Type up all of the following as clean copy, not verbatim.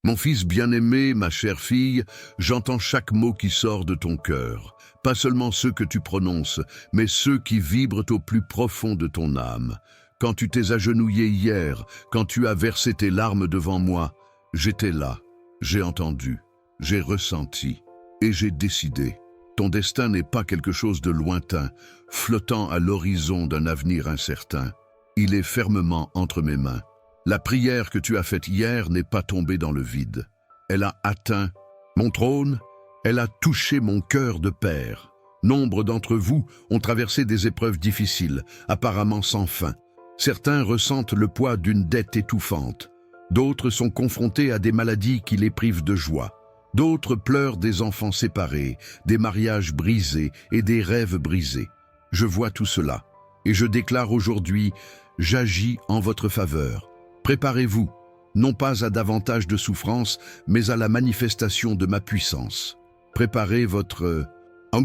Mon fils bien-aimé, ma chère fille, j'entends chaque mot qui sort de ton cœur. Pas seulement ceux que tu prononces, mais ceux qui vibrent au plus profond de ton âme. Quand tu t'es agenouillé hier, quand tu as versé tes larmes devant moi, j'étais là, j'ai entendu, j'ai ressenti et j'ai décidé. Ton destin n'est pas quelque chose de lointain, flottant à l'horizon d'un avenir incertain. Il est fermement entre mes mains. La prière que tu as faite hier n'est pas tombée dans le vide. Elle a atteint mon trône, elle a touché mon cœur de père. Nombre d'entre vous ont traversé des épreuves difficiles, apparemment sans fin. Certains ressentent le poids d'une dette étouffante. D'autres sont confrontés à des maladies qui les privent de joie. D'autres pleurent des enfants séparés, des mariages brisés et des rêves brisés. Je vois tout cela et je déclare aujourd'hui, j'agis en votre faveur. Préparez-vous, non pas à davantage de souffrance, mais à la manifestation de ma puissance. Préparez votre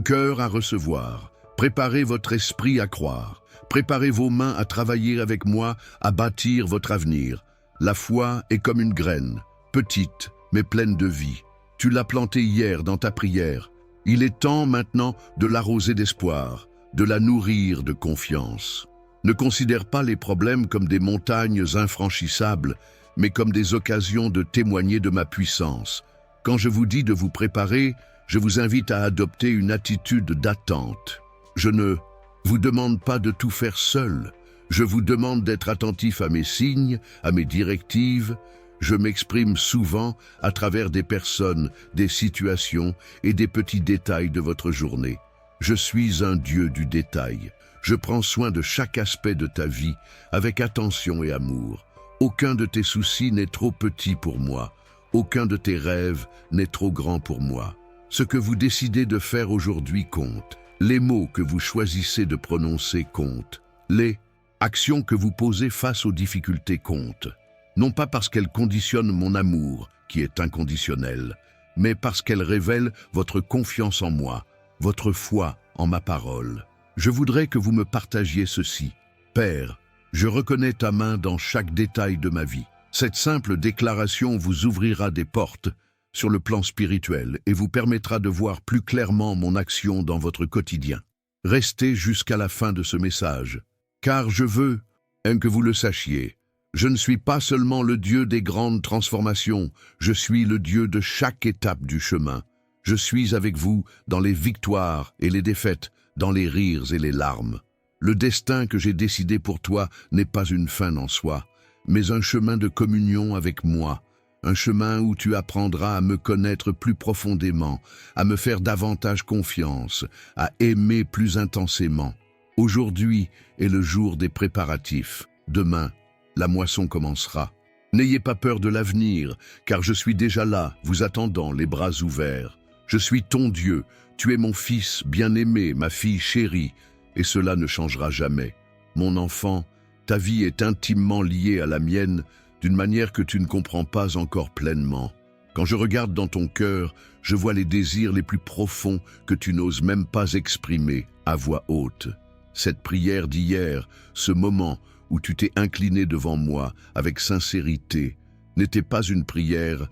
cœur à recevoir. Préparez votre esprit à croire. Préparez vos mains à travailler avec moi, à bâtir votre avenir. La foi est comme une graine, petite mais pleine de vie. Tu l'as plantée hier dans ta prière. Il est temps maintenant de l'arroser d'espoir, de la nourrir de confiance. Ne considère pas les problèmes comme des montagnes infranchissables, mais comme des occasions de témoigner de ma puissance. Quand je vous dis de vous préparer, je vous invite à adopter une attitude d'attente. Je ne vous demande pas de tout faire seul. Je vous demande d'être attentif à mes signes, à mes directives. Je m'exprime souvent à travers des personnes, des situations et des petits détails de votre journée. Je suis un Dieu du détail. Je prends soin de chaque aspect de ta vie avec attention et amour. Aucun de tes soucis n'est trop petit pour moi. Aucun de tes rêves n'est trop grand pour moi. Ce que vous décidez de faire aujourd'hui compte. Les mots que vous choisissez de prononcer comptent. Les actions que vous posez face aux difficultés comptent. Non pas parce qu'elles conditionnent mon amour, qui est inconditionnel, mais parce qu'elles révèlent votre confiance en moi, votre foi en ma parole. Je voudrais que vous me partagiez ceci. Père, je reconnais ta main dans chaque détail de ma vie. Cette simple déclaration vous ouvrira des portes sur le plan spirituel et vous permettra de voir plus clairement mon action dans votre quotidien. Restez jusqu'à la fin de ce message, car je veux que vous le sachiez. Je ne suis pas seulement le Dieu des grandes transformations, je suis le Dieu de chaque étape du chemin. Je suis avec vous dans les victoires et les défaites, dans les rires et les larmes. Le destin que j'ai décidé pour toi n'est pas une fin en soi, mais un chemin de communion avec moi, un chemin où tu apprendras à me connaître plus profondément, à me faire davantage confiance, à aimer plus intensément. Aujourd'hui est le jour des préparatifs. Demain, la moisson commencera. N'ayez pas peur de l'avenir, car je suis déjà là, vous attendant, les bras ouverts. Je suis ton Dieu, tu es mon fils bien-aimé, ma fille chérie, et cela ne changera jamais. Mon enfant, ta vie est intimement liée à la mienne, d'une manière que tu ne comprends pas encore pleinement. Quand je regarde dans ton cœur, je vois les désirs les plus profonds que tu n'oses même pas exprimer à voix haute. Cette prière d'hier, ce moment où tu t'es incliné devant moi avec sincérité, n'était pas une prière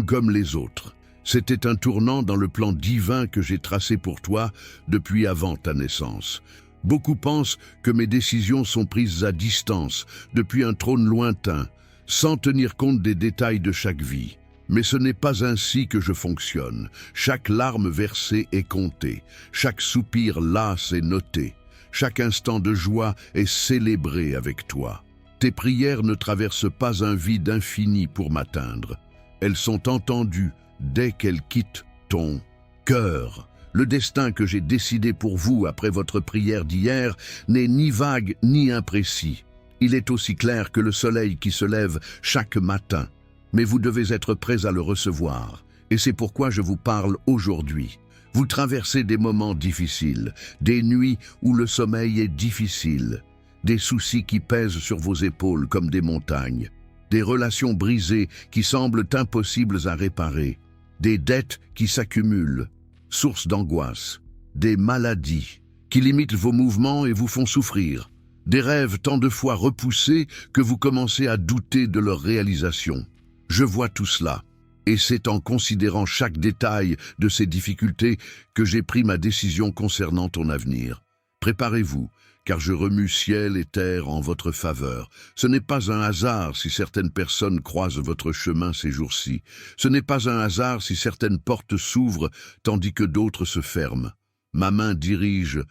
comme les autres. C'était un tournant dans le plan divin que j'ai tracé pour toi depuis avant ta naissance. Beaucoup pensent que mes décisions sont prises à distance, depuis un trône lointain, sans tenir compte des détails de chaque vie. Mais ce n'est pas ainsi que je fonctionne. Chaque larme versée est comptée, chaque soupir las est noté, chaque instant de joie est célébré avec toi. Tes prières ne traversent pas un vide infini pour m'atteindre. Elles sont entendues dès qu'elles quittent ton cœur. Le destin que j'ai décidé pour vous après votre prière d'hier n'est ni vague ni imprécis. Il est aussi clair que le soleil qui se lève chaque matin. Mais vous devez être prêts à le recevoir. Et c'est pourquoi je vous parle aujourd'hui. Vous traversez des moments difficiles, des nuits où le sommeil est difficile, des soucis qui pèsent sur vos épaules comme des montagnes, des relations brisées qui semblent impossibles à réparer, des dettes qui s'accumulent, source d'angoisse, des maladies qui limitent vos mouvements et vous font souffrir, des rêves tant de fois repoussés que vous commencez à douter de leur réalisation. Je vois tout cela, Et c'est en considérant chaque détail de ces difficultés que j'ai pris ma décision concernant ton avenir. Préparez-vous, car je remue ciel et terre en votre faveur. Ce n'est pas un hasard si certaines personnes croisent votre chemin ces jours-ci. Ce n'est pas un hasard si certaines portes s'ouvrent tandis que d'autres se ferment. Ma main dirige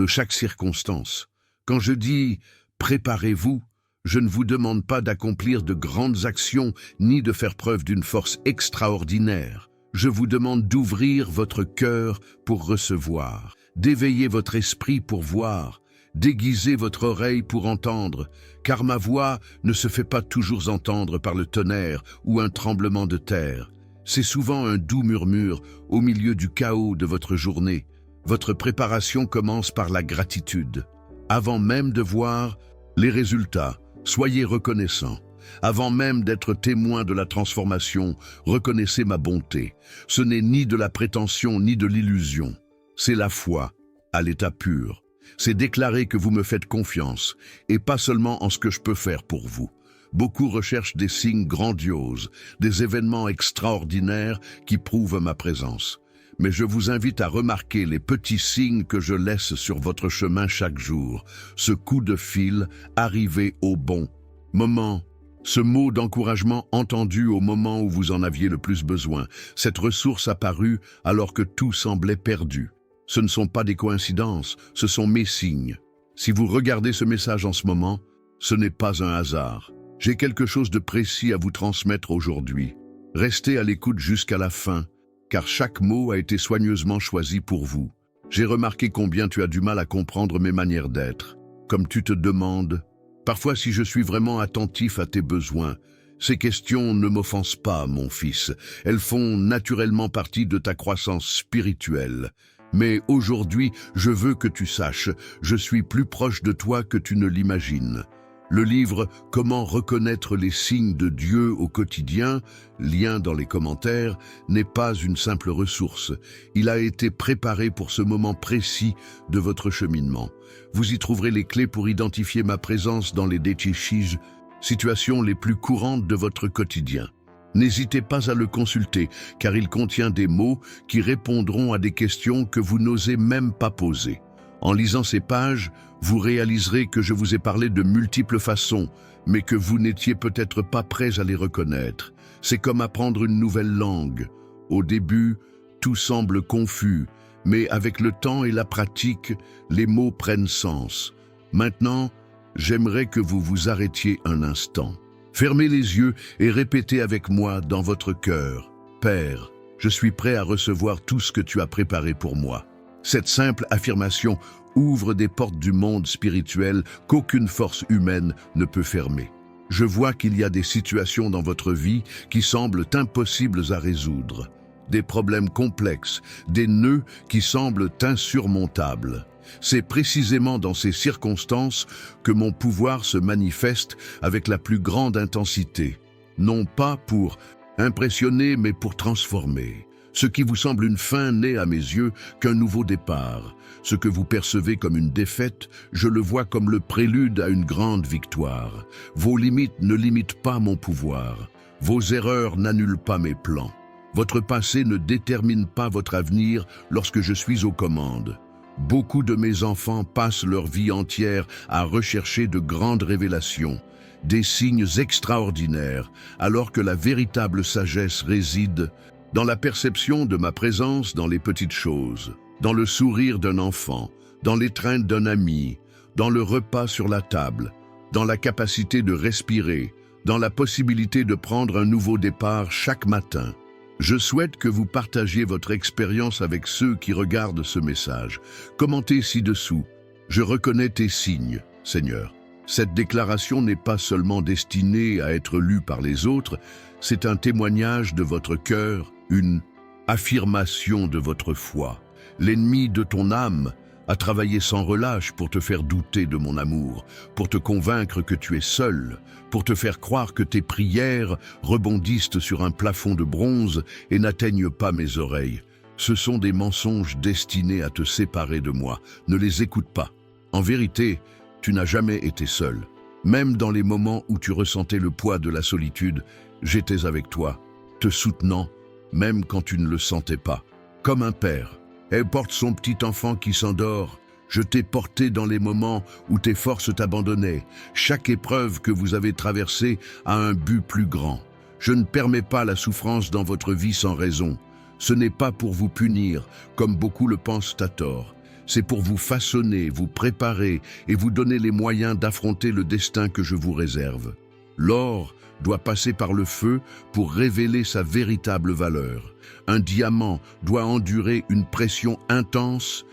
chaque circonstance. Quand je dis « préparez-vous », je ne vous demande pas d'accomplir de grandes actions ni de faire preuve d'une force extraordinaire. Je vous demande d'ouvrir votre cœur pour recevoir, d'éveiller votre esprit pour voir, d'aiguiser votre oreille pour entendre, car ma voix ne se fait pas toujours entendre par le tonnerre ou un tremblement de terre. C'est souvent un doux murmure au milieu du chaos de votre journée. Votre préparation commence par la gratitude. Avant même de voir les résultats, soyez reconnaissant. Avant même d'être témoin de la transformation, reconnaissez ma bonté. Ce n'est ni de la prétention ni de l'illusion. C'est la foi, à l'état pur. C'est déclarer que vous me faites confiance, et pas seulement en ce que je peux faire pour vous. Beaucoup recherchent des signes grandioses, des événements extraordinaires qui prouvent ma présence. Mais je vous invite à remarquer les petits signes que je laisse sur votre chemin chaque jour. Ce coup de fil, arrivé au bon moment. Ce mot d'encouragement entendu au moment où vous en aviez le plus besoin. Cette ressource apparue alors que tout semblait perdu. Ce ne sont pas des coïncidences, ce sont mes signes. Si vous regardez ce message en ce moment, ce n'est pas un hasard. J'ai quelque chose de précis à vous transmettre aujourd'hui. Restez à l'écoute jusqu'à la fin, car chaque mot a été soigneusement choisi pour vous. J'ai remarqué combien tu as du mal à comprendre mes manières d'être. Comme tu te demandes, parfois si je suis vraiment attentif à tes besoins, ces questions ne m'offensent pas, mon fils. Elles font naturellement partie de ta croissance spirituelle. Mais aujourd'hui, je veux que tu saches, je suis plus proche de toi que tu ne l'imagines. Le livre « Comment reconnaître les signes de Dieu au quotidien », lien dans les commentaires, n'est pas une simple ressource. Il a été préparé pour ce moment précis de votre cheminement. Vous y trouverez les clés pour identifier ma présence dans les déchishij, situations les plus courantes de votre quotidien. N'hésitez pas à le consulter, car il contient des mots qui répondront à des questions que vous n'osez même pas poser. En lisant ces pages, vous réaliserez que je vous ai parlé de multiples façons, mais que vous n'étiez peut-être pas prêts à les reconnaître. C'est comme apprendre une nouvelle langue. Au début, tout semble confus, mais avec le temps et la pratique, les mots prennent sens. Maintenant, j'aimerais que vous vous arrêtiez un instant. Fermez les yeux et répétez avec moi dans votre cœur. « Père, je suis prêt à recevoir tout ce que tu as préparé pour moi. » Cette simple affirmation ouvre des portes du monde spirituel qu'aucune force humaine ne peut fermer. Je vois qu'il y a des situations dans votre vie qui semblent impossibles à résoudre, des problèmes complexes, des nœuds qui semblent insurmontables. C'est précisément dans ces circonstances que mon pouvoir se manifeste avec la plus grande intensité, non pas pour impressionner mais pour transformer. Ce qui vous semble une fin n'est à mes yeux qu'un nouveau départ. Ce que vous percevez comme une défaite, je le vois comme le prélude à une grande victoire. Vos limites ne limitent pas mon pouvoir. Vos erreurs n'annulent pas mes plans. Votre passé ne détermine pas votre avenir lorsque je suis aux commandes. Beaucoup de mes enfants passent leur vie entière à rechercher de grandes révélations, des signes extraordinaires, alors que la véritable sagesse réside dans la perception de ma présence dans les petites choses, dans le sourire d'un enfant, dans l'étreinte d'un ami, dans le repas sur la table, dans la capacité de respirer, dans la possibilité de prendre un nouveau départ chaque matin. Je souhaite que vous partagiez votre expérience avec ceux qui regardent ce message. Commentez ci-dessous. Je reconnais tes signes, Seigneur. Cette déclaration n'est pas seulement destinée à être lue par les autres, c'est un témoignage de votre cœur, une affirmation de votre foi. L'ennemi de ton âme a travaillé sans relâche pour te faire douter de mon amour, pour te convaincre que tu es seul, pour te faire croire que tes prières rebondissent sur un plafond de bronze et n'atteignent pas mes oreilles. Ce sont des mensonges destinés à te séparer de moi. Ne les écoute pas. En vérité, tu n'as jamais été seul. Même dans les moments où tu ressentais le poids de la solitude, j'étais avec toi. te soutenant, même quand tu ne le sentais pas. Comme un père, elle porte son petit enfant qui s'endort. Je t'ai porté dans les moments où tes forces t'abandonnaient. Chaque épreuve que vous avez traversée a un but plus grand. Je ne permets pas la souffrance dans votre vie sans raison. Ce n'est pas pour vous punir, comme beaucoup le pensent à tort. C'est pour vous façonner, vous préparer et vous donner les moyens d'affronter le destin que je vous réserve. L'or doit passer par le feu pour révéler sa véritable valeur. Un diamant doit endurer une pression intense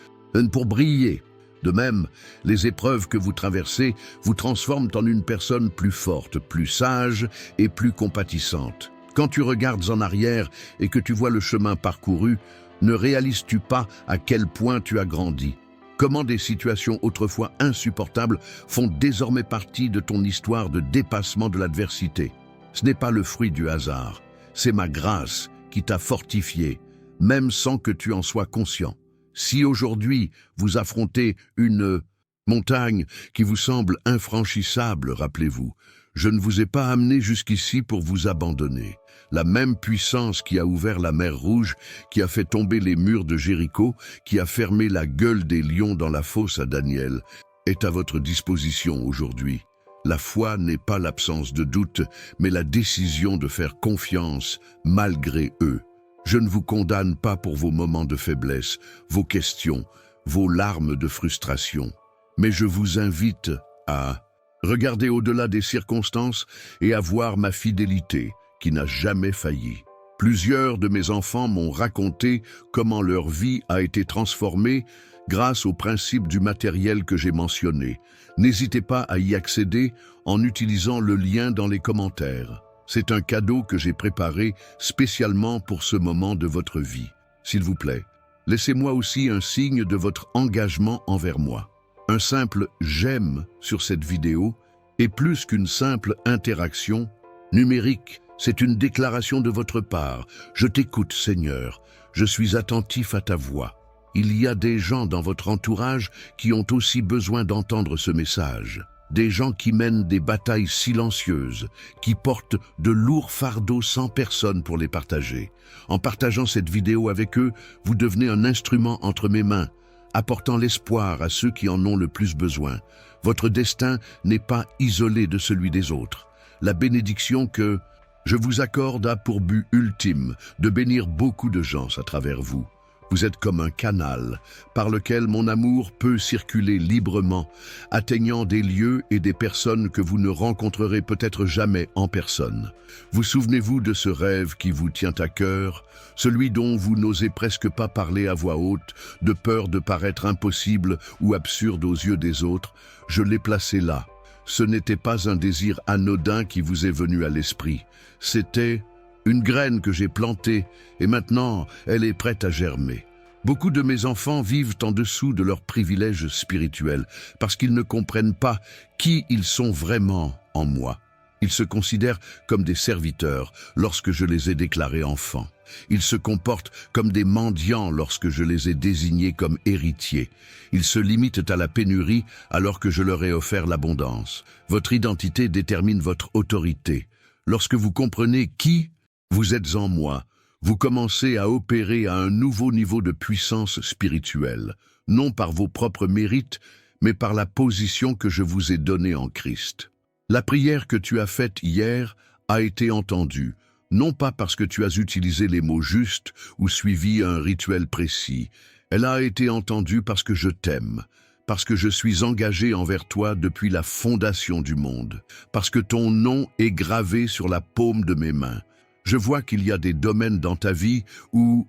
pour briller. De même, les épreuves que vous traversez vous transforment en une personne plus forte, plus sage et plus compatissante. Quand tu regardes en arrière et que tu vois le chemin parcouru, ne réalises-tu pas à quel point tu as grandi? Comment des situations autrefois insupportables font désormais partie de ton histoire de dépassement de l'adversité? Ce n'est pas le fruit du hasard, c'est ma grâce qui t'a fortifié, même sans que tu en sois conscient. Si aujourd'hui vous affrontez une montagne qui vous semble infranchissable, rappelez-vous, je ne vous ai pas amené jusqu'ici pour vous abandonner. La même puissance qui a ouvert la mer Rouge, qui a fait tomber les murs de Jéricho, qui a fermé la gueule des lions dans la fosse à Daniel, est à votre disposition aujourd'hui. La foi n'est pas l'absence de doute, mais la décision de faire confiance malgré eux. Je ne vous condamne pas pour vos moments de faiblesse, vos questions, vos larmes de frustration, mais je vous invite à regarder au-delà des circonstances et à voir ma fidélité qui n'a jamais failli. Plusieurs de mes enfants m'ont raconté comment leur vie a été transformée grâce au principe du matériel que j'ai mentionné. N'hésitez pas à y accéder en utilisant le lien dans les commentaires. C'est un cadeau que j'ai préparé spécialement pour ce moment de votre vie. S'il vous plaît, laissez-moi aussi un signe de votre engagement envers moi. Un simple « j'aime » sur cette vidéo est plus qu'une simple interaction numérique. C'est une déclaration de votre part. Je t'écoute, Seigneur. Je suis attentif à ta voix. Il y a des gens dans votre entourage qui ont aussi besoin d'entendre ce message. Des gens qui mènent des batailles silencieuses, qui portent de lourds fardeaux sans personne pour les partager. En partageant cette vidéo avec eux, vous devenez un instrument entre mes mains, apportant l'espoir à ceux qui en ont le plus besoin. Votre destin n'est pas isolé de celui des autres. La bénédiction que je vous accorde a pour but ultime de bénir beaucoup de gens à travers vous. Vous êtes comme un canal par lequel mon amour peut circuler librement, atteignant des lieux et des personnes que vous ne rencontrerez peut-être jamais en personne. Vous souvenez-vous de ce rêve qui vous tient à cœur, celui dont vous n'osez presque pas parler à voix haute, de peur de paraître impossible ou absurde aux yeux des autres? Je l'ai placé là. Ce n'était pas un désir anodin qui vous est venu à l'esprit. C'était une graine que j'ai plantée et maintenant elle est prête à germer. Beaucoup de mes enfants vivent en dessous de leurs privilèges spirituels parce qu'ils ne comprennent pas qui ils sont vraiment en moi. Ils se considèrent comme des serviteurs lorsque je les ai déclarés enfants. Ils se comportent comme des mendiants lorsque je les ai désignés comme héritiers. Ils se limitent à la pénurie alors que je leur ai offert l'abondance. Votre identité détermine votre autorité. Lorsque vous comprenez qui vous êtes en moi, vous commencez à opérer à un nouveau niveau de puissance spirituelle, non par vos propres mérites, mais par la position que je vous ai donnée en Christ. La prière que tu as faite hier a été entendue, non pas parce que tu as utilisé les mots justes ou suivi un rituel précis. Elle a été entendue parce que je t'aime, parce que je suis engagé envers toi depuis la fondation du monde, parce que ton nom est gravé sur la paume de mes mains. Je vois qu'il y a des domaines dans ta vie où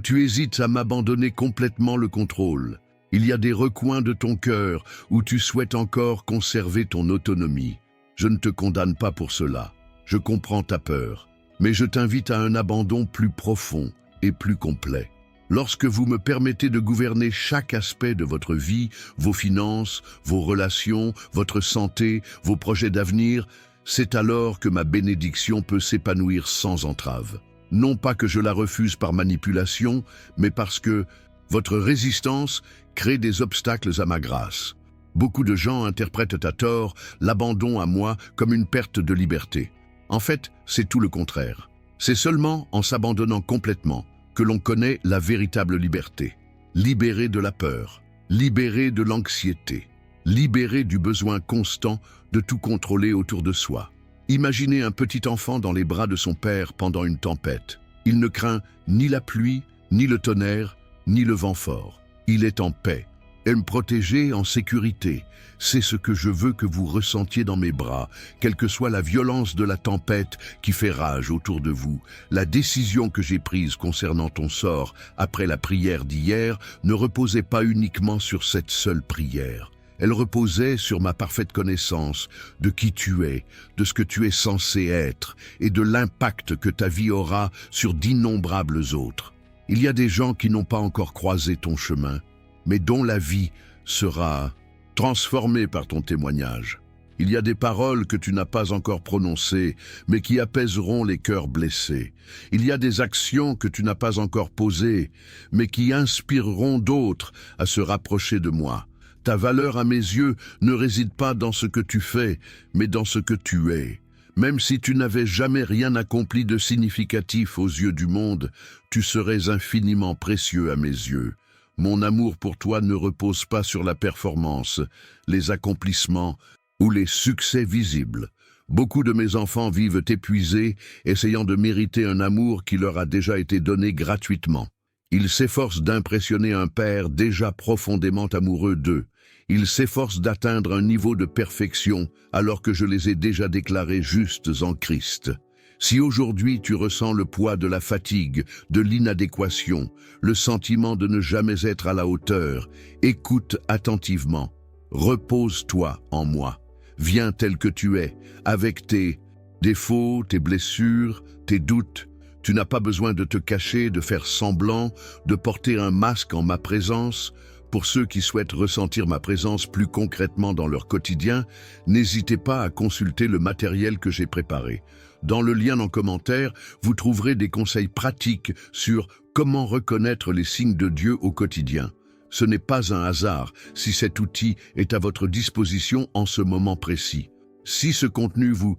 tu hésites à m'abandonner complètement le contrôle. Il y a des recoins de ton cœur où tu souhaites encore conserver ton autonomie. Je ne te condamne pas pour cela. Je comprends ta peur, mais je t'invite à un abandon plus profond et plus complet. Lorsque vous me permettez de gouverner chaque aspect de votre vie, vos finances, vos relations, votre santé, vos projets d'avenir, c'est alors que ma bénédiction peut s'épanouir sans entrave. Non pas que je la refuse par manipulation, mais parce que votre résistance crée des obstacles à ma grâce. Beaucoup de gens interprètent à tort l'abandon à moi comme une perte de liberté. En fait, c'est tout le contraire. C'est seulement en s'abandonnant complètement que l'on connaît la véritable liberté. Libéré de la peur, libéré de l'anxiété, libéré du besoin constant de tout contrôler autour de soi. Imaginez un petit enfant dans les bras de son père pendant une tempête. Il ne craint ni la pluie, ni le tonnerre, ni le vent fort. Il est en paix. Aime protéger en sécurité. C'est ce que je veux que vous ressentiez dans mes bras, quelle que soit la violence de la tempête qui fait rage autour de vous. La décision que j'ai prise concernant ton sort après la prière d'hier ne reposait pas uniquement sur cette seule prière. Elle reposait sur ma parfaite connaissance de qui tu es, de ce que tu es censé être et de l'impact que ta vie aura sur d'innombrables autres. Il y a des gens qui n'ont pas encore croisé ton chemin, mais dont la vie sera transformée par ton témoignage. Il y a des paroles que tu n'as pas encore prononcées, mais qui apaiseront les cœurs blessés. Il y a des actions que tu n'as pas encore posées, mais qui inspireront d'autres à se rapprocher de moi. Ta valeur à mes yeux ne réside pas dans ce que tu fais, mais dans ce que tu es. Même si tu n'avais jamais rien accompli de significatif aux yeux du monde, tu serais infiniment précieux à mes yeux. Mon amour pour toi ne repose pas sur la performance, les accomplissements ou les succès visibles. Beaucoup de mes enfants vivent épuisés, essayant de mériter un amour qui leur a déjà été donné gratuitement. Ils s'efforcent d'impressionner un père déjà profondément amoureux d'eux. Ils s'efforcent d'atteindre un niveau de perfection alors que je les ai déjà déclarés justes en Christ. Si aujourd'hui tu ressens le poids de la fatigue, de l'inadéquation, le sentiment de ne jamais être à la hauteur, écoute attentivement. Repose-toi en moi. Viens tel que tu es, avec tes défauts, tes blessures, tes doutes. Tu n'as pas besoin de te cacher, de faire semblant, de porter un masque en ma présence. Pour ceux qui souhaitent ressentir ma présence plus concrètement dans leur quotidien, n'hésitez pas à consulter le matériel que j'ai préparé. Dans le lien en commentaire, vous trouverez des conseils pratiques sur comment reconnaître les signes de Dieu au quotidien. Ce n'est pas un hasard si cet outil est à votre disposition en ce moment précis. Si ce contenu vous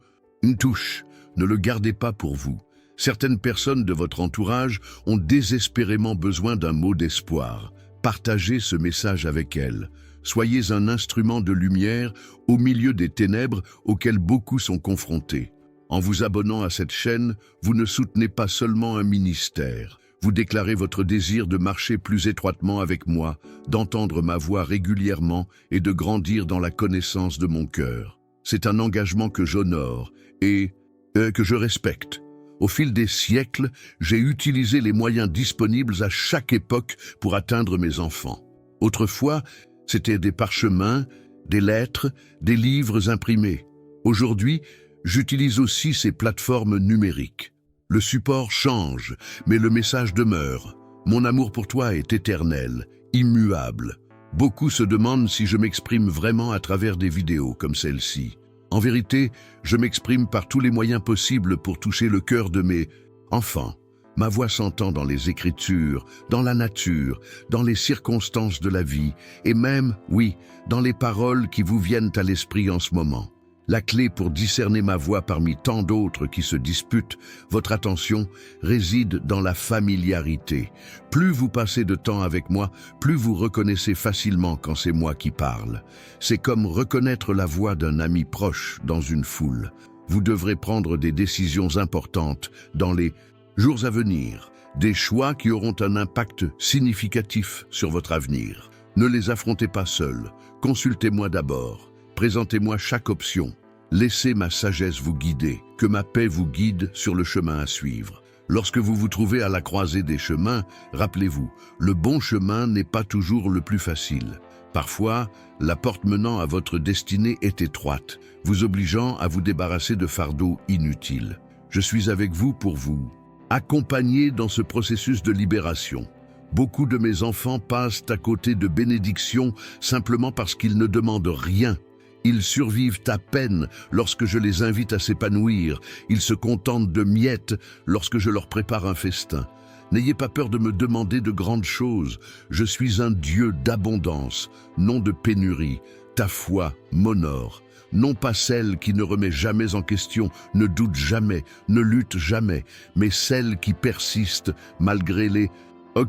touche, ne le gardez pas pour vous. Certaines personnes de votre entourage ont désespérément besoin d'un mot d'espoir. Partagez ce message avec elles. Soyez un instrument de lumière au milieu des ténèbres auxquelles beaucoup sont confrontés. En vous abonnant à cette chaîne, vous ne soutenez pas seulement un ministère. Vous déclarez votre désir de marcher plus étroitement avec moi, d'entendre ma voix régulièrement et de grandir dans la connaissance de mon cœur. C'est un engagement que j'honore et que je respecte. Au fil des siècles, j'ai utilisé les moyens disponibles à chaque époque pour atteindre mes enfants. Autrefois, c'était des parchemins, des lettres, des livres imprimés. Aujourd'hui, j'utilise aussi ces plateformes numériques. Le support change, mais le message demeure. Mon amour pour toi est éternel, immuable. Beaucoup se demandent si je m'exprime vraiment à travers des vidéos comme celle-ci. En vérité, je m'exprime par tous les moyens possibles pour toucher le cœur de mes enfants. Ma voix s'entend dans les Écritures, dans la nature, dans les circonstances de la vie, et même, oui, dans les paroles qui vous viennent à l'esprit en ce moment. La clé pour discerner ma voix parmi tant d'autres qui se disputent, votre attention, réside dans la familiarité. Plus vous passez de temps avec moi, plus vous reconnaissez facilement quand c'est moi qui parle. C'est comme reconnaître la voix d'un ami proche dans une foule. Vous devrez prendre des décisions importantes dans les jours à venir, des choix qui auront un impact significatif sur votre avenir. Ne les affrontez pas seuls, consultez-moi d'abord. Présentez-moi chaque option. Laissez ma sagesse vous guider, que ma paix vous guide sur le chemin à suivre. Lorsque vous vous trouvez à la croisée des chemins, rappelez-vous, le bon chemin n'est pas toujours le plus facile. Parfois, la porte menant à votre destinée est étroite, vous obligeant à vous débarrasser de fardeaux inutiles. Je suis avec vous pour vous accompagner dans ce processus de libération. Beaucoup de mes enfants passent à côté de bénédictions simplement parce qu'ils ne demandent rien. Ils survivent à peine lorsque je les invite à s'épanouir. Ils se contentent de miettes lorsque je leur prépare un festin. N'ayez pas peur de me demander de grandes choses. Je suis un Dieu d'abondance, non de pénurie. Ta foi m'honore. non pas celle qui ne remet jamais en question, ne doute jamais, ne lutte jamais, mais celle qui persiste malgré les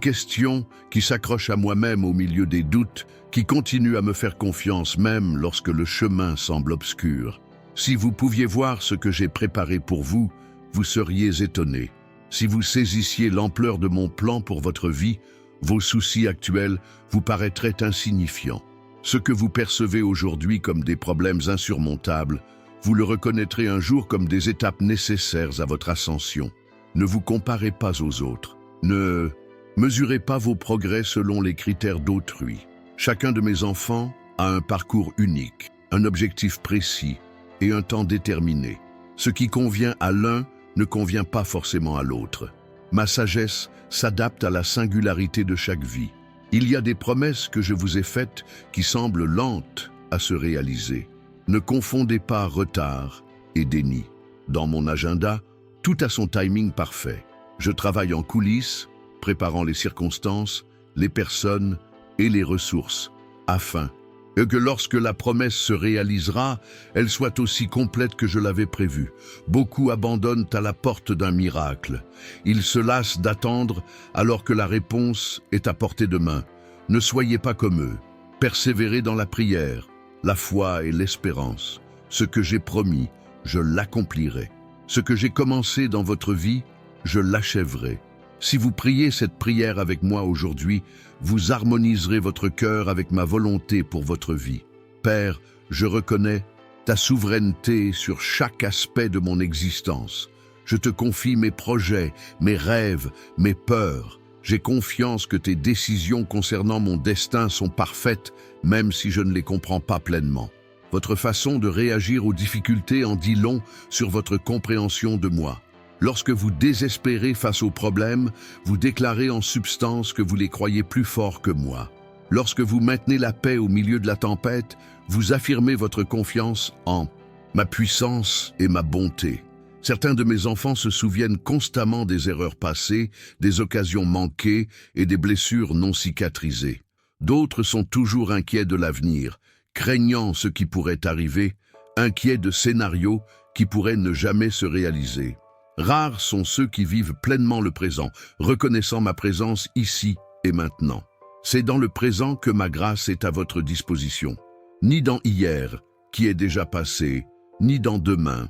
questions, qui s'accroche à moi-même au milieu des doutes, qui continue à me faire confiance même lorsque le chemin semble obscur. Si vous pouviez voir ce que j'ai préparé pour vous, vous seriez étonné. Si vous saisissiez l'ampleur de mon plan pour votre vie, vos soucis actuels vous paraîtraient insignifiants. Ce que vous percevez aujourd'hui comme des problèmes insurmontables, vous le reconnaîtrez un jour comme des étapes nécessaires à votre ascension. Ne vous comparez pas aux autres. Ne mesurez pas vos progrès selon les critères d'autrui. Chacun de mes enfants a un parcours unique, un objectif précis et un temps déterminé. Ce qui convient à l'un ne convient pas forcément à l'autre. Ma sagesse s'adapte à la singularité de chaque vie. Il y a des promesses que je vous ai faites qui semblent lentes à se réaliser. Ne confondez pas retard et déni. Dans mon agenda, tout a son timing parfait. Je travaille en coulisses, préparant les circonstances, les personnes et les ressources, afin que lorsque la promesse se réalisera, elle soit aussi complète que je l'avais prévu. Beaucoup abandonnent à la porte d'un miracle. Ils se lassent d'attendre alors que la réponse est à portée de main. Ne soyez pas comme eux. Persévérez dans la prière, la foi et l'espérance. Ce que j'ai promis, je l'accomplirai. Ce que j'ai commencé dans votre vie, je l'achèverai. Si vous priez cette prière avec moi aujourd'hui, vous harmoniserez votre cœur avec ma volonté pour votre vie. Père, je reconnais ta souveraineté sur chaque aspect de mon existence. Je te confie mes projets, mes rêves, mes peurs. J'ai confiance que tes décisions concernant mon destin sont parfaites, même si je ne les comprends pas pleinement. Votre façon de réagir aux difficultés en dit long sur votre compréhension de moi. Lorsque vous désespérez face aux problèmes, vous déclarez en substance que vous les croyez plus forts que moi. Lorsque vous maintenez la paix au milieu de la tempête, vous affirmez votre confiance en ma puissance et ma bonté. Certains de mes enfants se souviennent constamment des erreurs passées, des occasions manquées et des blessures non cicatrisées. D'autres sont toujours inquiets de l'avenir, craignant ce qui pourrait arriver, inquiets de scénarios qui pourraient ne jamais se réaliser. Rares sont ceux qui vivent pleinement le présent, reconnaissant ma présence ici et maintenant. C'est dans le présent que ma grâce est à votre disposition. Ni dans hier, qui est déjà passé, ni dans demain,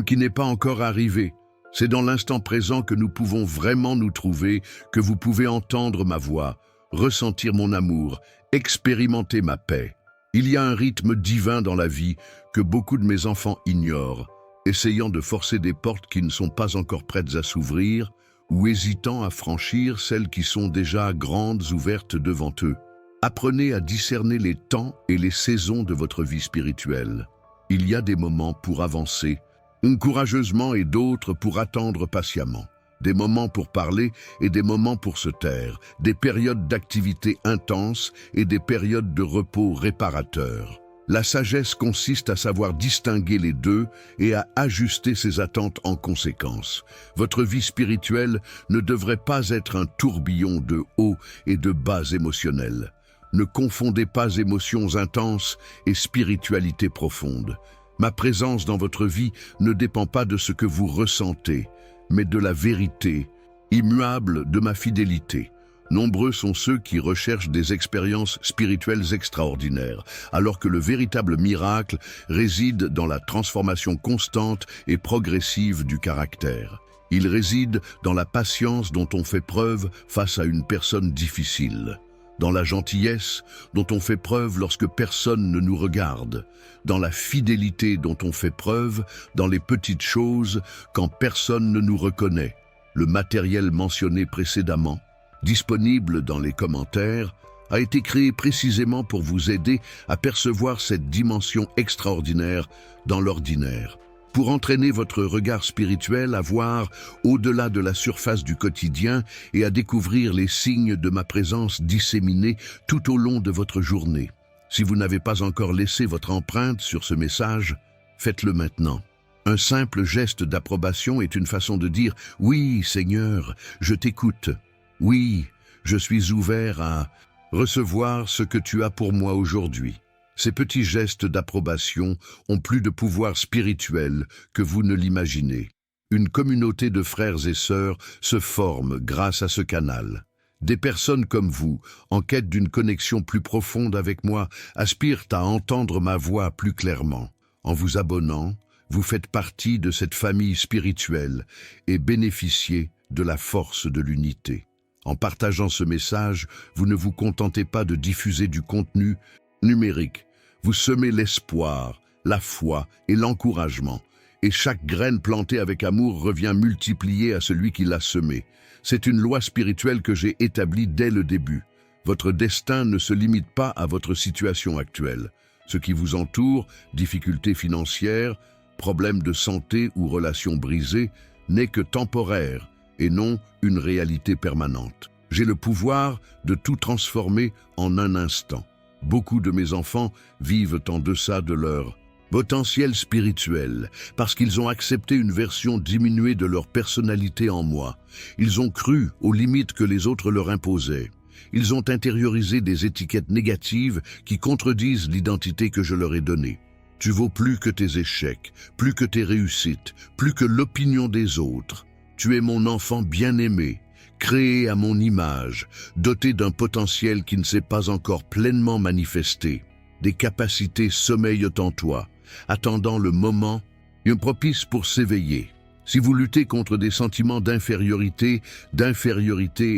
qui n'est pas encore arrivé. C'est dans l'instant présent que nous pouvons vraiment nous trouver, que vous pouvez entendre ma voix, ressentir mon amour, expérimenter ma paix. Il y a un rythme divin dans la vie que beaucoup de mes enfants ignorent, essayant de forcer des portes qui ne sont pas encore prêtes à s'ouvrir ou hésitant à franchir celles qui sont déjà grandes ouvertes devant eux. Apprenez à discerner les temps et les saisons de votre vie spirituelle. Il y a des moments pour avancer, courageusement et d'autres pour attendre patiemment. Des moments pour parler et des moments pour se taire, des périodes d'activité intense et des périodes de repos réparateur. La sagesse consiste à savoir distinguer les deux et à ajuster ses attentes en conséquence. Votre vie spirituelle ne devrait pas être un tourbillon de hauts et de bas émotionnels. Ne confondez pas émotions intenses et spiritualité profonde. Ma présence dans votre vie ne dépend pas de ce que vous ressentez, mais de la vérité, immuable de ma fidélité. Nombreux sont ceux qui recherchent des expériences spirituelles extraordinaires, alors que le véritable miracle réside dans la transformation constante et progressive du caractère. Il réside dans la patience dont on fait preuve face à une personne difficile, dans la gentillesse dont on fait preuve lorsque personne ne nous regarde, dans la fidélité dont on fait preuve dans les petites choses quand personne ne nous reconnaît. Le matériel mentionné précédemment, disponible dans les commentaires, a été créé précisément pour vous aider à percevoir cette dimension extraordinaire dans l'ordinaire, pour entraîner votre regard spirituel à voir au-delà de la surface du quotidien et à découvrir les signes de ma présence disséminés tout au long de votre journée. Si vous n'avez pas encore laissé votre empreinte sur ce message, faites-le maintenant. Un simple geste d'approbation est une façon de dire « Oui, Seigneur, je t'écoute. Oui, je suis ouvert à recevoir ce que tu as pour moi aujourd'hui. » Ces petits gestes d'approbation ont plus de pouvoir spirituel que vous ne l'imaginez. Une communauté de frères et sœurs se forme grâce à ce canal. Des personnes comme vous, en quête d'une connexion plus profonde avec moi, aspirent à entendre ma voix plus clairement. En vous abonnant, vous faites partie de cette famille spirituelle et bénéficiez de la force de l'unité. En partageant ce message, vous ne vous contentez pas de diffuser du contenu numérique. Vous semez l'espoir, la foi et l'encouragement. Et chaque graine plantée avec amour revient multipliée à celui qui l'a semée. C'est une loi spirituelle que j'ai établie dès le début. Votre destin ne se limite pas à votre situation actuelle. Ce qui vous entoure, difficultés financières, problèmes de santé ou relations brisées, n'est que temporaire et non une réalité permanente. J'ai le pouvoir de tout transformer en un instant. Beaucoup de mes enfants vivent en deçà de leur potentiel spirituel, parce qu'ils ont accepté une version diminuée de leur personnalité en moi. Ils ont cru aux limites que les autres leur imposaient. Ils ont intériorisé des étiquettes négatives qui contredisent l'identité que je leur ai donnée. Tu vaux plus que tes échecs, plus que tes réussites, plus que l'opinion des autres. Tu es mon enfant bien-aimé, créé à mon image, doté d'un potentiel qui ne s'est pas encore pleinement manifesté. Des capacités sommeillent en toi, attendant le moment propice pour s'éveiller. Si vous luttez contre des sentiments d'infériorité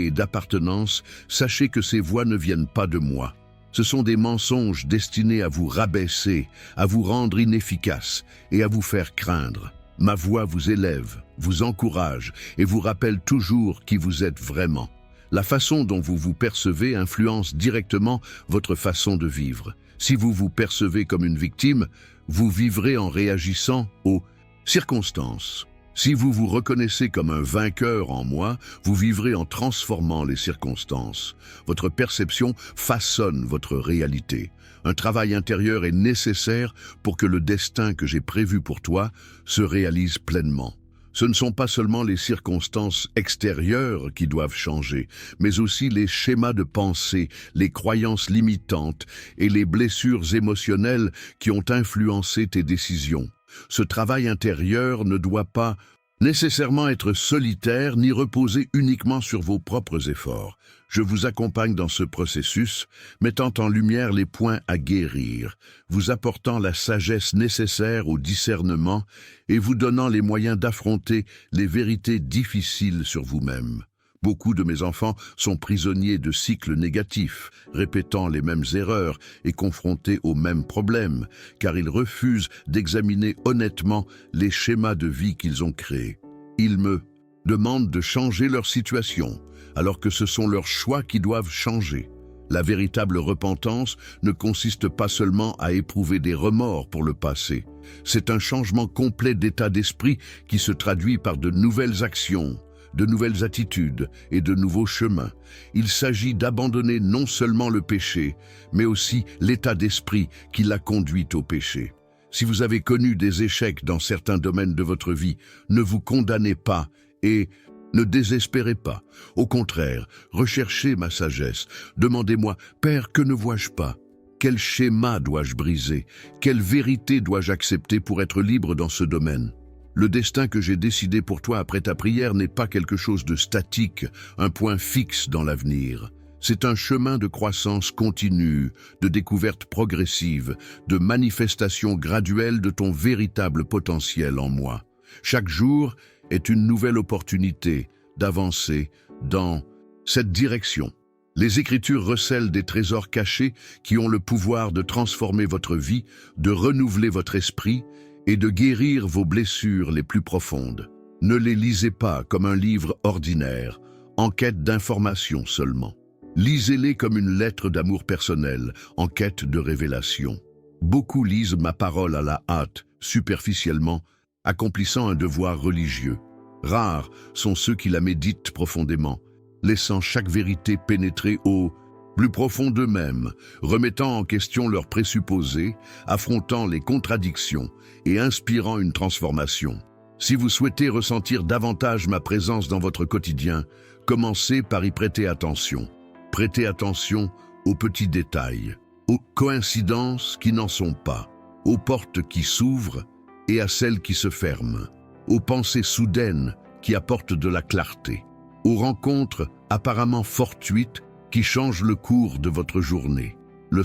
et d'appartenance, sachez que ces voix ne viennent pas de moi. Ce sont des mensonges destinés à vous rabaisser, à vous rendre inefficace et à vous faire craindre. Ma voix vous élève, vous encourage et vous rappelle toujours qui vous êtes vraiment. La façon dont vous vous percevez influence directement votre façon de vivre. Si vous vous percevez comme une victime, vous vivrez en réagissant aux circonstances. Si vous vous reconnaissez comme un vainqueur en moi, vous vivrez en transformant les circonstances. Votre perception façonne votre réalité. Un travail intérieur est nécessaire pour que le destin que j'ai prévu pour toi se réalise pleinement. Ce ne sont pas seulement les circonstances extérieures qui doivent changer, mais aussi les schémas de pensée, les croyances limitantes et les blessures émotionnelles qui ont influencé tes décisions. Ce travail intérieur ne doit pas nécessairement être solitaire ni reposer uniquement sur vos propres efforts. Je vous accompagne dans ce processus, mettant en lumière les points à guérir, vous apportant la sagesse nécessaire au discernement et vous donnant les moyens d'affronter les vérités difficiles sur vous-même. Beaucoup de mes enfants sont prisonniers de cycles négatifs, répétant les mêmes erreurs et confrontés aux mêmes problèmes, car ils refusent d'examiner honnêtement les schémas de vie qu'ils ont créés. Ils me demandent de changer leur situation, alors que ce sont leurs choix qui doivent changer. La véritable repentance ne consiste pas seulement à éprouver des remords pour le passé. C'est un changement complet d'état d'esprit qui se traduit par de nouvelles actions, de nouvelles attitudes et de nouveaux chemins. Il s'agit d'abandonner non seulement le péché, mais aussi l'état d'esprit qui l'a conduit au péché. Si vous avez connu des échecs dans certains domaines de votre vie, ne vous condamnez pas et ne désespérez pas. Au contraire, recherchez ma sagesse. Demandez-moi, Père, que ne vois-je pas? Quel schéma dois-je briser? Quelle vérité dois-je accepter pour être libre dans ce domaine? Le destin que j'ai décidé pour toi après ta prière n'est pas quelque chose de statique, un point fixe dans l'avenir. C'est un chemin de croissance continue, de découverte progressive, de manifestation graduelle de ton véritable potentiel en moi. Chaque jour est une nouvelle opportunité d'avancer dans cette direction. Les Écritures recèlent des trésors cachés qui ont le pouvoir de transformer votre vie, de renouveler votre esprit et de guérir vos blessures les plus profondes. Ne les lisez pas comme un livre ordinaire, en quête d'information seulement. Lisez-les comme une lettre d'amour personnel, en quête de révélation. Beaucoup lisent ma parole à la hâte, superficiellement, accomplissant un devoir religieux. Rares sont ceux qui la méditent profondément, laissant chaque vérité pénétrer au plus profond d'eux-mêmes, remettant en question leurs présupposés, affrontant les contradictions et inspirant une transformation. Si vous souhaitez ressentir davantage ma présence dans votre quotidien, commencez par y prêter attention. Prêtez attention aux petits détails. aux coïncidences qui n'en sont pas, aux portes qui s'ouvrent et à celles qui se ferment, aux pensées soudaines qui apportent de la clarté, aux rencontres apparemment fortuites qui changent le cours de votre journée. Le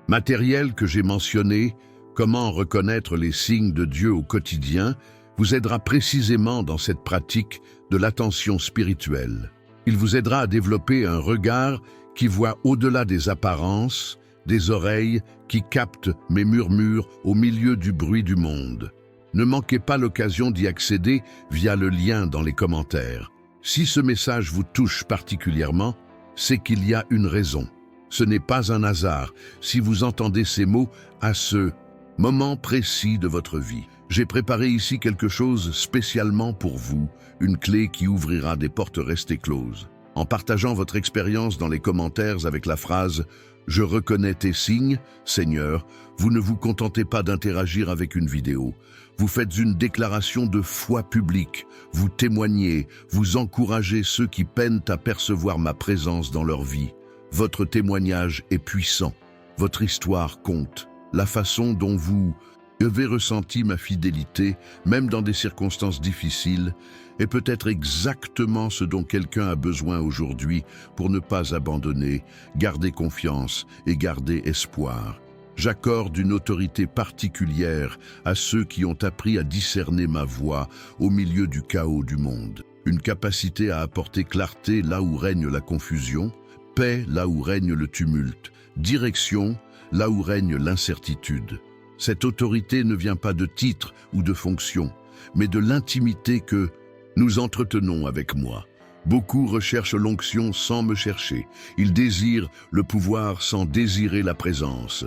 matériel que j'ai mentionné, comment reconnaître les signes de Dieu au quotidien, vous aidera précisément dans cette pratique de l'attention spirituelle. Il vous aidera à développer un regard qui voit au-delà des apparences, des oreilles qui captent mes murmures au milieu du bruit du monde. Ne manquez pas l'occasion d'y accéder via le lien dans les commentaires. Si ce message vous touche particulièrement, c'est qu'il y a une raison. Ce n'est pas un hasard si vous entendez ces mots à ce moment précis de votre vie. J'ai préparé ici quelque chose spécialement pour vous, une clé qui ouvrira des portes restées closes. En partageant votre expérience dans les commentaires avec la phrase « Je reconnais tes signes, Seigneur », vous ne vous contentez pas d'interagir avec une vidéo. Vous faites une déclaration de foi publique, vous témoignez, vous encouragez ceux qui peinent à percevoir ma présence dans leur vie. Votre témoignage est puissant, votre histoire compte. La façon dont vous avez ressenti ma fidélité, même dans des circonstances difficiles, est peut-être exactement ce dont quelqu'un a besoin aujourd'hui pour ne pas abandonner, garder confiance et garder espoir. J'accorde une autorité particulière à ceux qui ont appris à discerner ma voix au milieu du chaos du monde. Une capacité à apporter clarté là où règne la confusion, paix là où règne le tumulte, direction là où règne l'incertitude. Cette autorité ne vient pas de titre ou de fonction, mais de l'intimité que nous entretenons avec moi. Beaucoup recherchent l'onction sans me chercher. Ils désirent le pouvoir sans désirer la présence.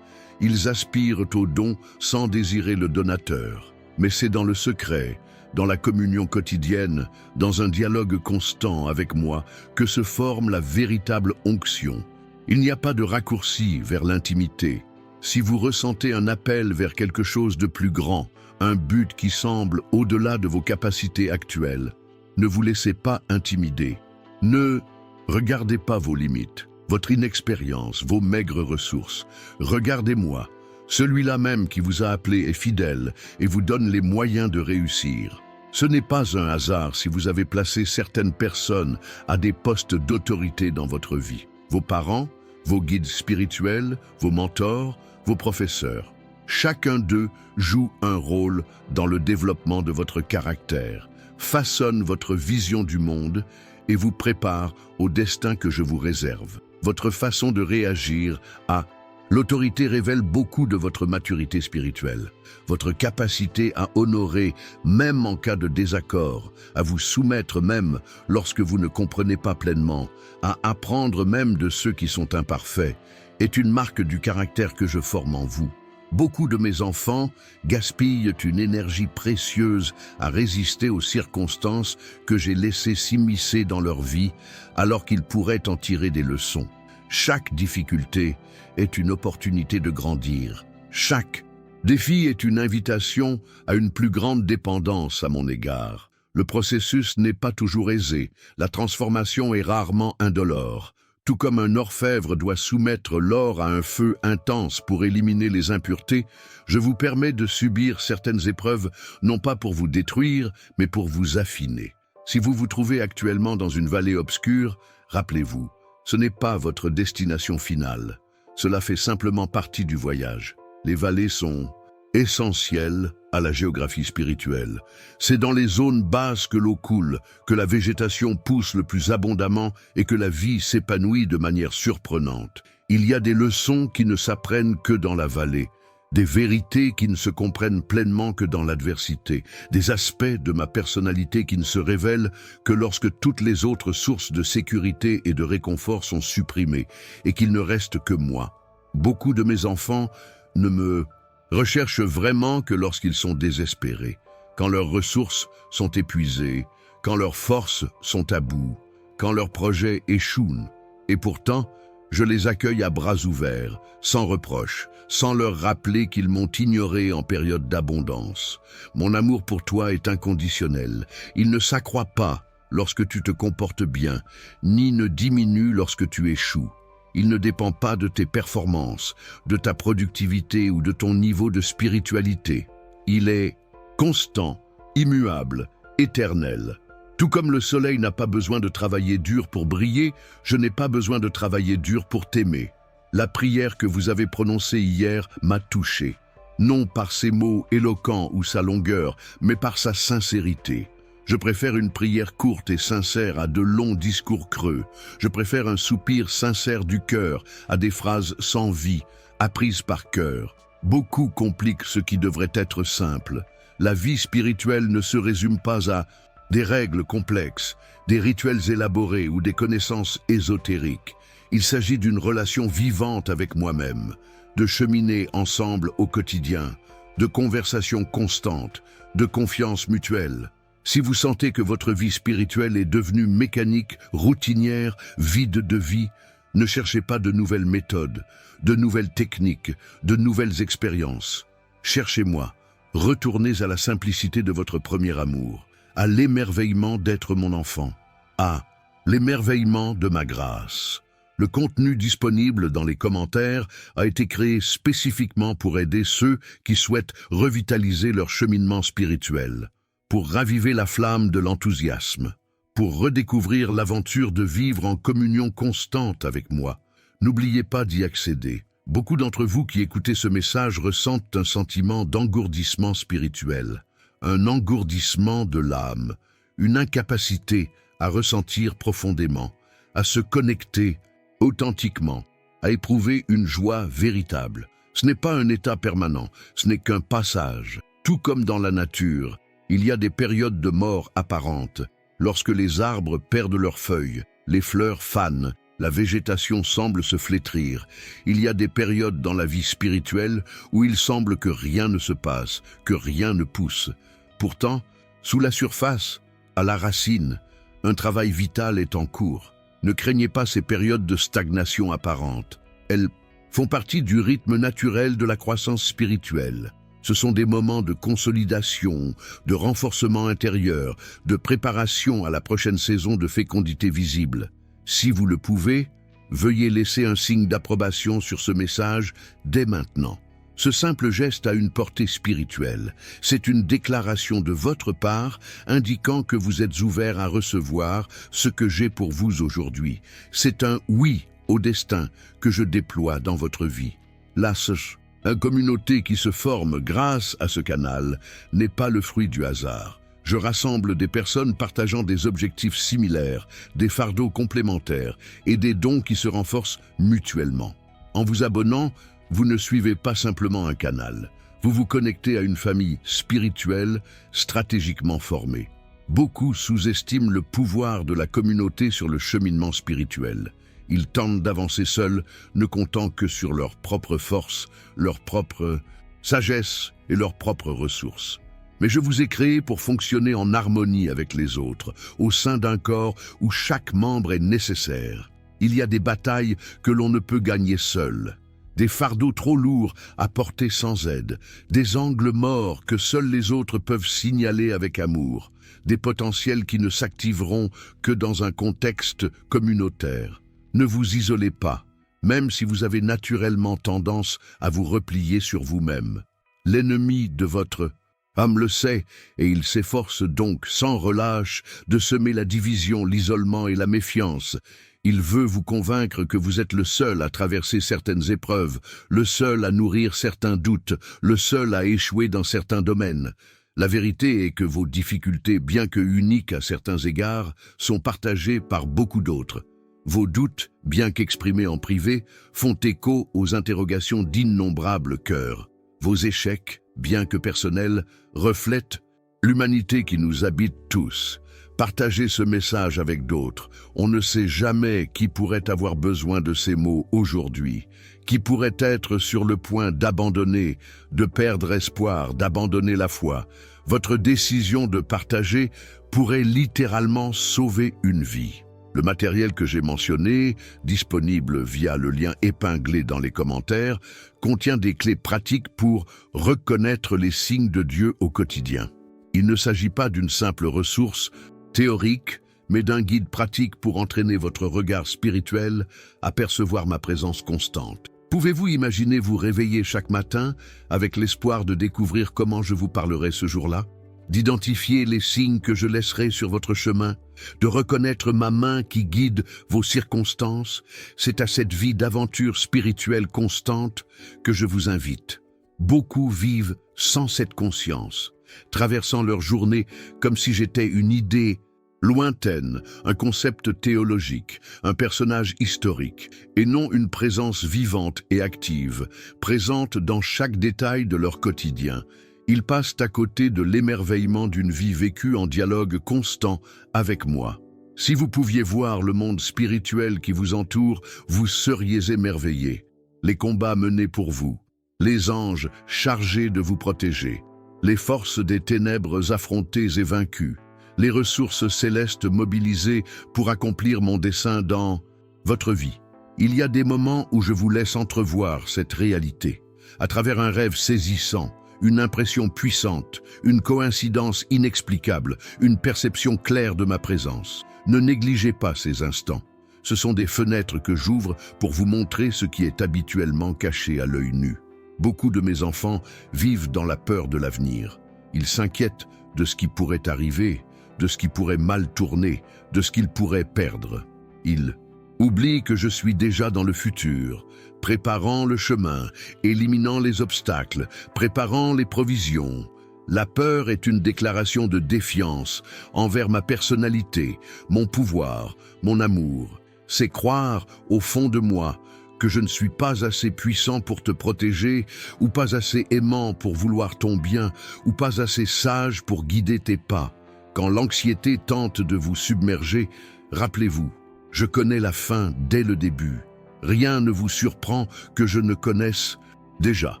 Ils aspirent au don sans désirer le donateur. Mais c'est dans le secret, dans la communion quotidienne, dans un dialogue constant avec moi, que se forme la véritable onction. Il n'y a pas de raccourci vers l'intimité. Si vous ressentez un appel vers quelque chose de plus grand, un but qui semble au-delà de vos capacités actuelles, ne vous laissez pas intimider. Ne regardez pas vos limites, votre inexpérience, vos maigres ressources. Regardez-moi, celui-là même qui vous a appelé est fidèle et vous donne les moyens de réussir. Ce n'est pas un hasard si vous avez placé certaines personnes à des postes d'autorité dans votre vie. Vos parents, vos guides spirituels, vos mentors, vos professeurs. Chacun d'eux joue un rôle dans le développement de votre caractère, façonne votre vision du monde et vous prépare au destin que je vous réserve. Votre façon de réagir à l'autorité révèle beaucoup de votre maturité spirituelle, votre capacité à honorer même en cas de désaccord, à vous soumettre même lorsque vous ne comprenez pas pleinement, à apprendre même de ceux qui sont imparfaits, est une marque du caractère que je forme en vous. Beaucoup de mes enfants gaspillent une énergie précieuse à résister aux circonstances que j'ai laissées s'immiscer dans leur vie, alors qu'ils pourraient en tirer des leçons. Chaque difficulté est une opportunité de grandir. Chaque défi est une invitation à une plus grande dépendance à mon égard. Le processus n'est pas toujours aisé, la transformation est rarement indolore. Tout comme un orfèvre doit soumettre l'or à un feu intense pour éliminer les impuretés, je vous permets de subir certaines épreuves, non pas pour vous détruire, mais pour vous affiner. Si vous vous trouvez actuellement dans une vallée obscure, rappelez-vous, ce n'est pas votre destination finale. Cela fait simplement partie du voyage. Les vallées sont essentielles à la géographie spirituelle. C'est dans les zones basses que l'eau coule, que la végétation pousse le plus abondamment et que la vie s'épanouit de manière surprenante. Il y a des leçons qui ne s'apprennent que dans la vallée, des vérités qui ne se comprennent pleinement que dans l'adversité, des aspects de ma personnalité qui ne se révèlent que lorsque toutes les autres sources de sécurité et de réconfort sont supprimées et qu'il ne reste que moi. Beaucoup de mes enfants ne me recherchent vraiment que lorsqu'ils sont désespérés, quand leurs ressources sont épuisées, quand leurs forces sont à bout, quand leurs projets échouent. Et pourtant, je les accueille à bras ouverts, sans reproche, sans leur rappeler qu'ils m'ont ignoré en période d'abondance. Mon amour pour toi est inconditionnel. Il ne s'accroît pas lorsque tu te comportes bien, ni ne diminue lorsque tu échoues. Il ne dépend pas de tes performances, de ta productivité ou de ton niveau de spiritualité. Il est constant, immuable, éternel. Tout comme le soleil n'a pas besoin de travailler dur pour briller, je n'ai pas besoin de travailler dur pour t'aimer. La prière que vous avez prononcée hier m'a touché. Non par ses mots éloquents ou sa longueur, mais par sa sincérité. Je préfère une prière courte et sincère à de longs discours creux. Je préfère un soupir sincère du cœur à des phrases sans vie, apprises par cœur. Beaucoup compliquent ce qui devrait être simple. La vie spirituelle ne se résume pas à des règles complexes, des rituels élaborés ou des connaissances ésotériques. Il s'agit d'une relation vivante avec moi-même, de cheminer ensemble au quotidien, de conversations constantes, de confiance mutuelle. Si vous sentez que votre vie spirituelle est devenue mécanique, routinière, vide de vie, ne cherchez pas de nouvelles méthodes, de nouvelles techniques, de nouvelles expériences. Cherchez-moi, retournez à la simplicité de votre premier amour, à l'émerveillement d'être mon enfant, à l'émerveillement de ma grâce. Le contenu disponible dans les commentaires a été créé spécifiquement pour aider ceux qui souhaitent revitaliser leur cheminement spirituel, pour raviver la flamme de l'enthousiasme, pour redécouvrir l'aventure de vivre en communion constante avec moi. N'oubliez pas d'y accéder. Beaucoup d'entre vous qui écoutez ce message ressentent un sentiment d'engourdissement spirituel, un engourdissement de l'âme, une incapacité à ressentir profondément, à se connecter authentiquement, à éprouver une joie véritable. Ce n'est pas un état permanent, ce n'est qu'un passage. Tout comme dans la nature, il y a des périodes de mort apparentes. Lorsque les arbres perdent leurs feuilles, les fleurs fanent, la végétation semble se flétrir. Il y a des périodes dans la vie spirituelle où il semble que rien ne se passe, que rien ne pousse. Pourtant, sous la surface, à la racine, un travail vital est en cours. Ne craignez pas ces périodes de stagnation apparente. Elles font partie du rythme naturel de la croissance spirituelle. Ce sont des moments de consolidation, de renforcement intérieur, de préparation à la prochaine saison de fécondité visible. Si vous le pouvez, veuillez laisser un signe d'approbation sur ce message dès maintenant. Ce simple geste a une portée spirituelle. C'est une déclaration de votre part indiquant que vous êtes ouvert à recevoir ce que j'ai pour vous aujourd'hui. C'est un oui au destin que je déploie dans votre vie. Une communauté qui se forme grâce à ce canal n'est pas le fruit du hasard. Je rassemble des personnes partageant des objectifs similaires, des fardeaux complémentaires et des dons qui se renforcent mutuellement. En vous abonnant, vous ne suivez pas simplement un canal. Vous vous connectez à une famille spirituelle stratégiquement formée. Beaucoup sous-estiment le pouvoir de la communauté sur le cheminement spirituel. Ils tentent d'avancer seuls, ne comptant que sur leur propre force, leur propre sagesse et leurs propres ressources. Mais je vous ai créé pour fonctionner en harmonie avec les autres, au sein d'un corps où chaque membre est nécessaire. Il y a des batailles que l'on ne peut gagner seul, des fardeaux trop lourds à porter sans aide, des angles morts que seuls les autres peuvent signaler avec amour, des potentiels qui ne s'activeront que dans un contexte communautaire. Ne vous isolez pas, même si vous avez naturellement tendance à vous replier sur vous-même. L'ennemi de votre âme le sait, et il s'efforce donc sans relâche de semer la division, l'isolement et la méfiance. Il veut vous convaincre que vous êtes le seul à traverser certaines épreuves, le seul à nourrir certains doutes, le seul à échouer dans certains domaines. La vérité est que vos difficultés, bien que uniques à certains égards, sont partagées par beaucoup d'autres. Vos doutes, bien qu'exprimés en privé, font écho aux interrogations d'innombrables cœurs. Vos échecs, bien que personnels, reflètent l'humanité qui nous habite tous. Partagez ce message avec d'autres. On ne sait jamais qui pourrait avoir besoin de ces mots aujourd'hui, qui pourrait être sur le point d'abandonner, de perdre espoir, d'abandonner la foi. Votre décision de partager pourrait littéralement sauver une vie. Le matériel que j'ai mentionné, disponible via le lien épinglé dans les commentaires, contient des clés pratiques pour reconnaître les signes de Dieu au quotidien. Il ne s'agit pas d'une simple ressource théorique, mais d'un guide pratique pour entraîner votre regard spirituel à percevoir ma présence constante. Pouvez-vous imaginer vous réveiller chaque matin avec l'espoir de découvrir comment je vous parlerai ce jour-là? D'identifier les signes que je laisserai sur votre chemin, de reconnaître ma main qui guide vos circonstances? C'est à cette vie d'aventure spirituelle constante que je vous invite. Beaucoup vivent sans cette conscience, traversant leur journée comme si j'étais une idée lointaine, un concept théologique, un personnage historique, et non une présence vivante et active, présente dans chaque détail de leur quotidien. Ils passent à côté de l'émerveillement d'une vie vécue en dialogue constant avec moi. Si vous pouviez voir le monde spirituel qui vous entoure, vous seriez émerveillés. Les combats menés pour vous, les anges chargés de vous protéger, les forces des ténèbres affrontées et vaincues, les ressources célestes mobilisées pour accomplir mon dessein dans votre vie. Il y a des moments où je vous laisse entrevoir cette réalité, à travers un rêve saisissant, une impression puissante, une coïncidence inexplicable, une perception claire de ma présence. Ne négligez pas ces instants. Ce sont des fenêtres que j'ouvre pour vous montrer ce qui est habituellement caché à l'œil nu. Beaucoup de mes enfants vivent dans la peur de l'avenir. Ils s'inquiètent de ce qui pourrait arriver, de ce qui pourrait mal tourner, de ce qu'ils pourraient perdre. Ils oublient que je suis déjà dans le futur, préparant le chemin, éliminant les obstacles, préparant les provisions. La peur est une déclaration de défiance envers ma personnalité, mon pouvoir, mon amour. C'est croire, au fond de moi, que je ne suis pas assez puissant pour te protéger, ou pas assez aimant pour vouloir ton bien, ou pas assez sage pour guider tes pas. Quand l'anxiété tente de vous submerger, rappelez-vous, je connais la fin dès le début. Rien ne vous surprend que je ne connaisse déjà.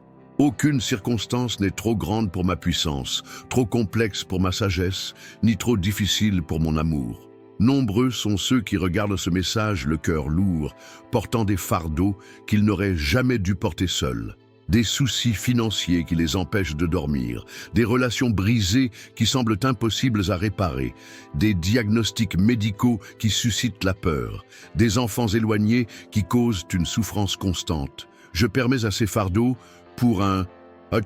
Aucune circonstance n'est trop grande pour ma puissance, trop complexe pour ma sagesse, ni trop difficile pour mon amour. Nombreux sont ceux qui regardent ce message le cœur lourd, portant des fardeaux qu'ils n'auraient jamais dû porter seuls. Des soucis financiers qui les empêchent de dormir, des relations brisées qui semblent impossibles à réparer, des diagnostics médicaux qui suscitent la peur, des enfants éloignés qui causent une souffrance constante. Je permets à ces fardeaux, pour un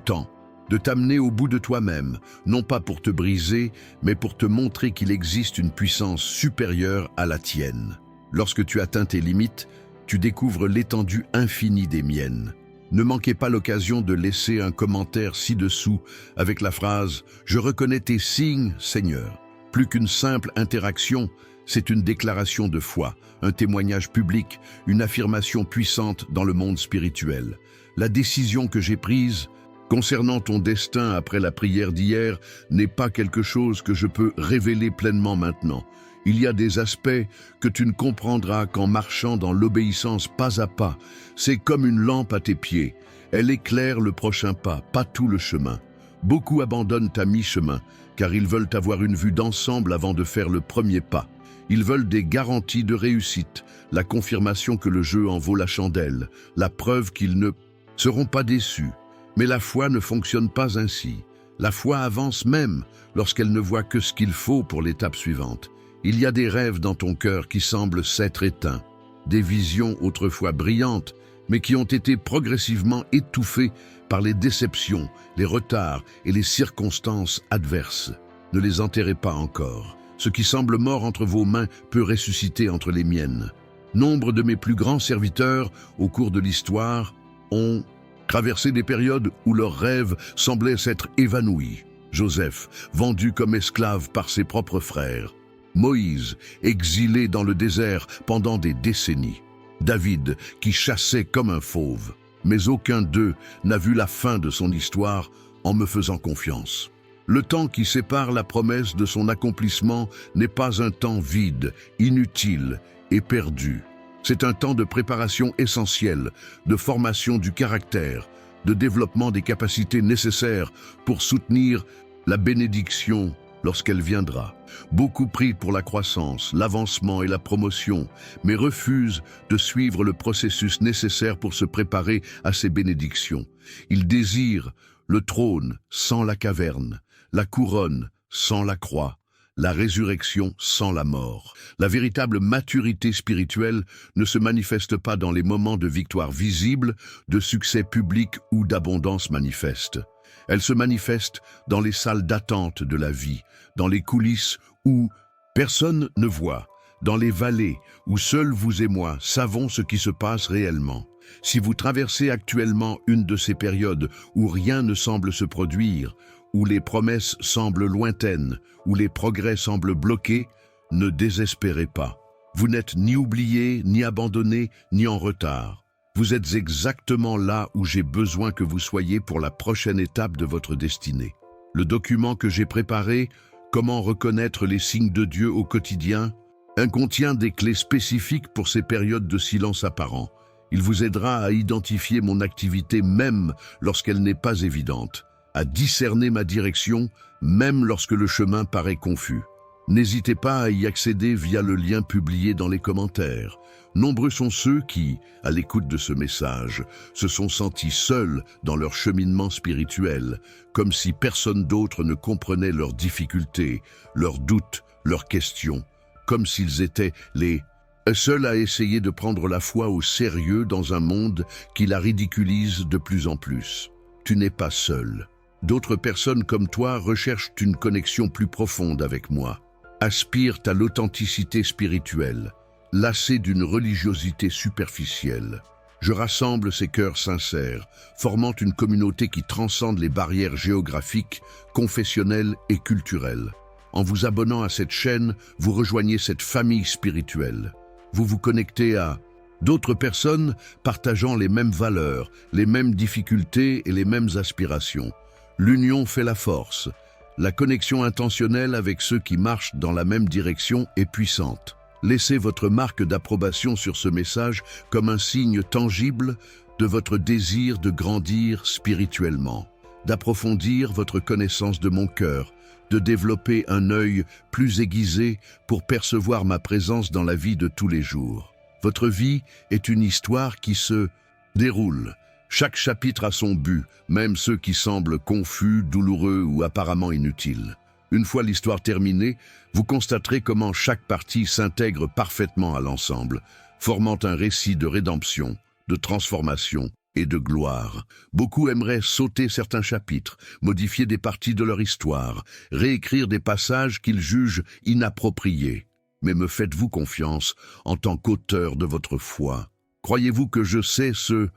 temps, de t'amener au bout de toi-même, non pas pour te briser, mais pour te montrer qu'il existe une puissance supérieure à la tienne. Lorsque tu atteins tes limites, tu découvres l'étendue infinie des miennes. Ne manquez pas l'occasion de laisser un commentaire ci-dessous avec la phrase « Je reconnais tes signes, Seigneur ». Plus qu'une simple interaction, c'est une déclaration de foi, un témoignage public, une affirmation puissante dans le monde spirituel. La décision que j'ai prise concernant ton destin après la prière d'hier n'est pas quelque chose que je peux révéler pleinement maintenant. Il y a des aspects que tu ne comprendras qu'en marchant dans l'obéissance pas à pas. C'est comme une lampe à tes pieds. Elle éclaire le prochain pas, pas tout le chemin. Beaucoup abandonnent à mi-chemin, car ils veulent avoir une vue d'ensemble avant de faire le premier pas. Ils veulent des garanties de réussite, la confirmation que le jeu en vaut la chandelle, la preuve qu'ils ne seront pas déçus. Mais la foi ne fonctionne pas ainsi. La foi avance même lorsqu'elle ne voit que ce qu'il faut pour l'étape suivante. Il y a des rêves dans ton cœur qui semblent s'être éteints, des visions autrefois brillantes, mais qui ont été progressivement étouffées par les déceptions, les retards et les circonstances adverses. Ne les enterrez pas encore. Ce qui semble mort entre vos mains peut ressusciter entre les miennes. Nombre de mes plus grands serviteurs, au cours de l'histoire, ont traversé des périodes où leurs rêves semblaient s'être évanouis. Joseph, vendu comme esclave par ses propres frères. Moïse, exilé dans le désert pendant des décennies. David, qui chassait comme un fauve. Mais aucun d'eux n'a vu la fin de son histoire en me faisant confiance. Le temps qui sépare la promesse de son accomplissement n'est pas un temps vide, inutile et perdu. C'est un temps de préparation essentielle, de formation du caractère, de développement des capacités nécessaires pour soutenir la bénédiction lorsqu'elle viendra. Beaucoup prient pour la croissance, l'avancement et la promotion, mais refusent de suivre le processus nécessaire pour se préparer à ces bénédictions. Ils désirent le trône sans la caverne, la couronne sans la croix, la résurrection sans la mort. La véritable maturité spirituelle ne se manifeste pas dans les moments de victoire visible, de succès public ou d'abondance manifeste. Elle se manifeste dans les salles d'attente de la vie, dans les coulisses où personne ne voit, dans les vallées où seuls vous et moi savons ce qui se passe réellement. Si vous traversez actuellement une de ces périodes où rien ne semble se produire, où les promesses semblent lointaines, où les progrès semblent bloqués, ne désespérez pas. Vous n'êtes ni oublié, ni abandonné, ni en retard. Vous êtes exactement là où j'ai besoin que vous soyez pour la prochaine étape de votre destinée. Le document que j'ai préparé, Comment reconnaître les signes de Dieu au quotidien, contient des clés spécifiques pour ces périodes de silence apparent. Il vous aidera à identifier mon activité même lorsqu'elle n'est pas évidente, à discerner ma direction même lorsque le chemin paraît confus. N'hésitez pas à y accéder via le lien publié dans les commentaires. Nombreux sont ceux qui, à l'écoute de ce message, se sont sentis seuls dans leur cheminement spirituel, comme si personne d'autre ne comprenait leurs difficultés, leurs doutes, leurs questions, comme s'ils étaient les seuls à essayer de prendre la foi au sérieux dans un monde qui la ridiculise de plus en plus. Tu n'es pas seul. D'autres personnes comme toi recherchent une connexion plus profonde avec moi, aspirent à l'authenticité spirituelle, lassés d'une religiosité superficielle. Je rassemble ces cœurs sincères, formant une communauté qui transcende les barrières géographiques, confessionnelles et culturelles. En vous abonnant à cette chaîne, vous rejoignez cette famille spirituelle. Vous vous connectez à d'autres personnes partageant les mêmes valeurs, les mêmes difficultés et les mêmes aspirations. L'union fait la force. La connexion intentionnelle avec ceux qui marchent dans la même direction est puissante. Laissez votre marque d'approbation sur ce message comme un signe tangible de votre désir de grandir spirituellement, d'approfondir votre connaissance de mon cœur, de développer un œil plus aiguisé pour percevoir ma présence dans la vie de tous les jours. Votre vie est une histoire qui se déroule. Chaque chapitre a son but, même ceux qui semblent confus, douloureux ou apparemment inutiles. Une fois l'histoire terminée, vous constaterez comment chaque partie s'intègre parfaitement à l'ensemble, formant un récit de rédemption, de transformation et de gloire. Beaucoup aimeraient sauter certains chapitres, modifier des parties de leur histoire, réécrire des passages qu'ils jugent inappropriés. Mais me faites-vous confiance en tant qu'auteur de votre foi? Croyez-vous que je sais ce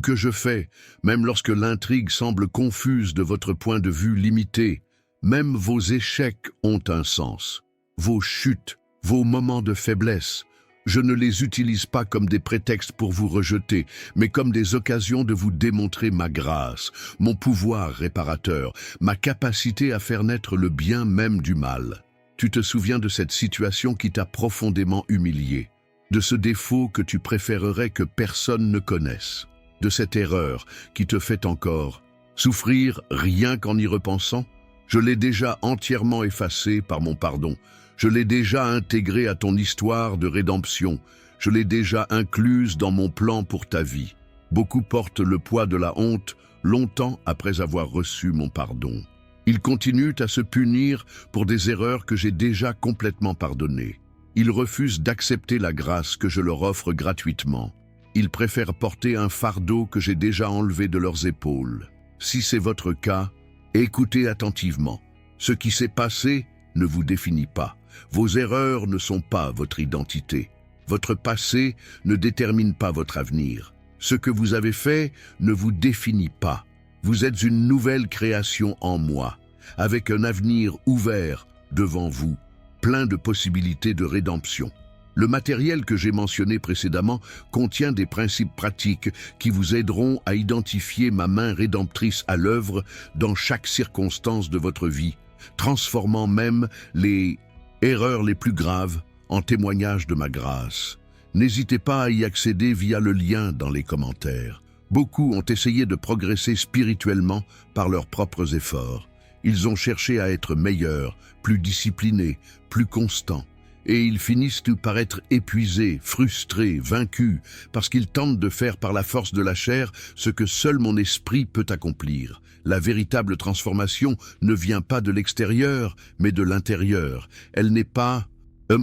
que je fais, même lorsque l'intrigue semble confuse de votre point de vue limité? Même vos échecs ont un sens. Vos chutes, vos moments de faiblesse, je ne les utilise pas comme des prétextes pour vous rejeter, mais comme des occasions de vous démontrer ma grâce, mon pouvoir réparateur, ma capacité à faire naître le bien même du mal. Tu te souviens de cette situation qui t'a profondément humilié, de ce défaut que tu préférerais que personne ne connaisse, de cette erreur qui te fait encore souffrir rien qu'en y repensant? Je l'ai déjà entièrement effacée par mon pardon. Je l'ai déjà intégrée à ton histoire de rédemption. Je l'ai déjà incluse dans mon plan pour ta vie. Beaucoup portent le poids de la honte longtemps après avoir reçu mon pardon. Ils continuent à se punir pour des erreurs que j'ai déjà complètement pardonnées. Ils refusent d'accepter la grâce que je leur offre gratuitement. Ils préfèrent porter un fardeau que j'ai déjà enlevé de leurs épaules. Si c'est votre cas, écoutez attentivement. Ce qui s'est passé ne vous définit pas. Vos erreurs ne sont pas votre identité. Votre passé ne détermine pas votre avenir. Ce que vous avez fait ne vous définit pas. Vous êtes une nouvelle création en moi, avec un avenir ouvert devant vous, plein de possibilités de rédemption. Le matériel que j'ai mentionné précédemment contient des principes pratiques qui vous aideront à identifier ma main rédemptrice à l'œuvre dans chaque circonstance de votre vie, transformant même les erreurs les plus graves en témoignages de ma grâce. N'hésitez pas à y accéder via le lien dans les commentaires. Beaucoup ont essayé de progresser spirituellement par leurs propres efforts. Ils ont cherché à être meilleurs, plus disciplinés, plus constants. et ils finissent par être épuisés, frustrés, vaincus, parce qu'ils tentent de faire par la force de la chair ce que seul mon esprit peut accomplir. La véritable transformation ne vient pas de l'extérieur, mais de l'intérieur. Elle n'est pas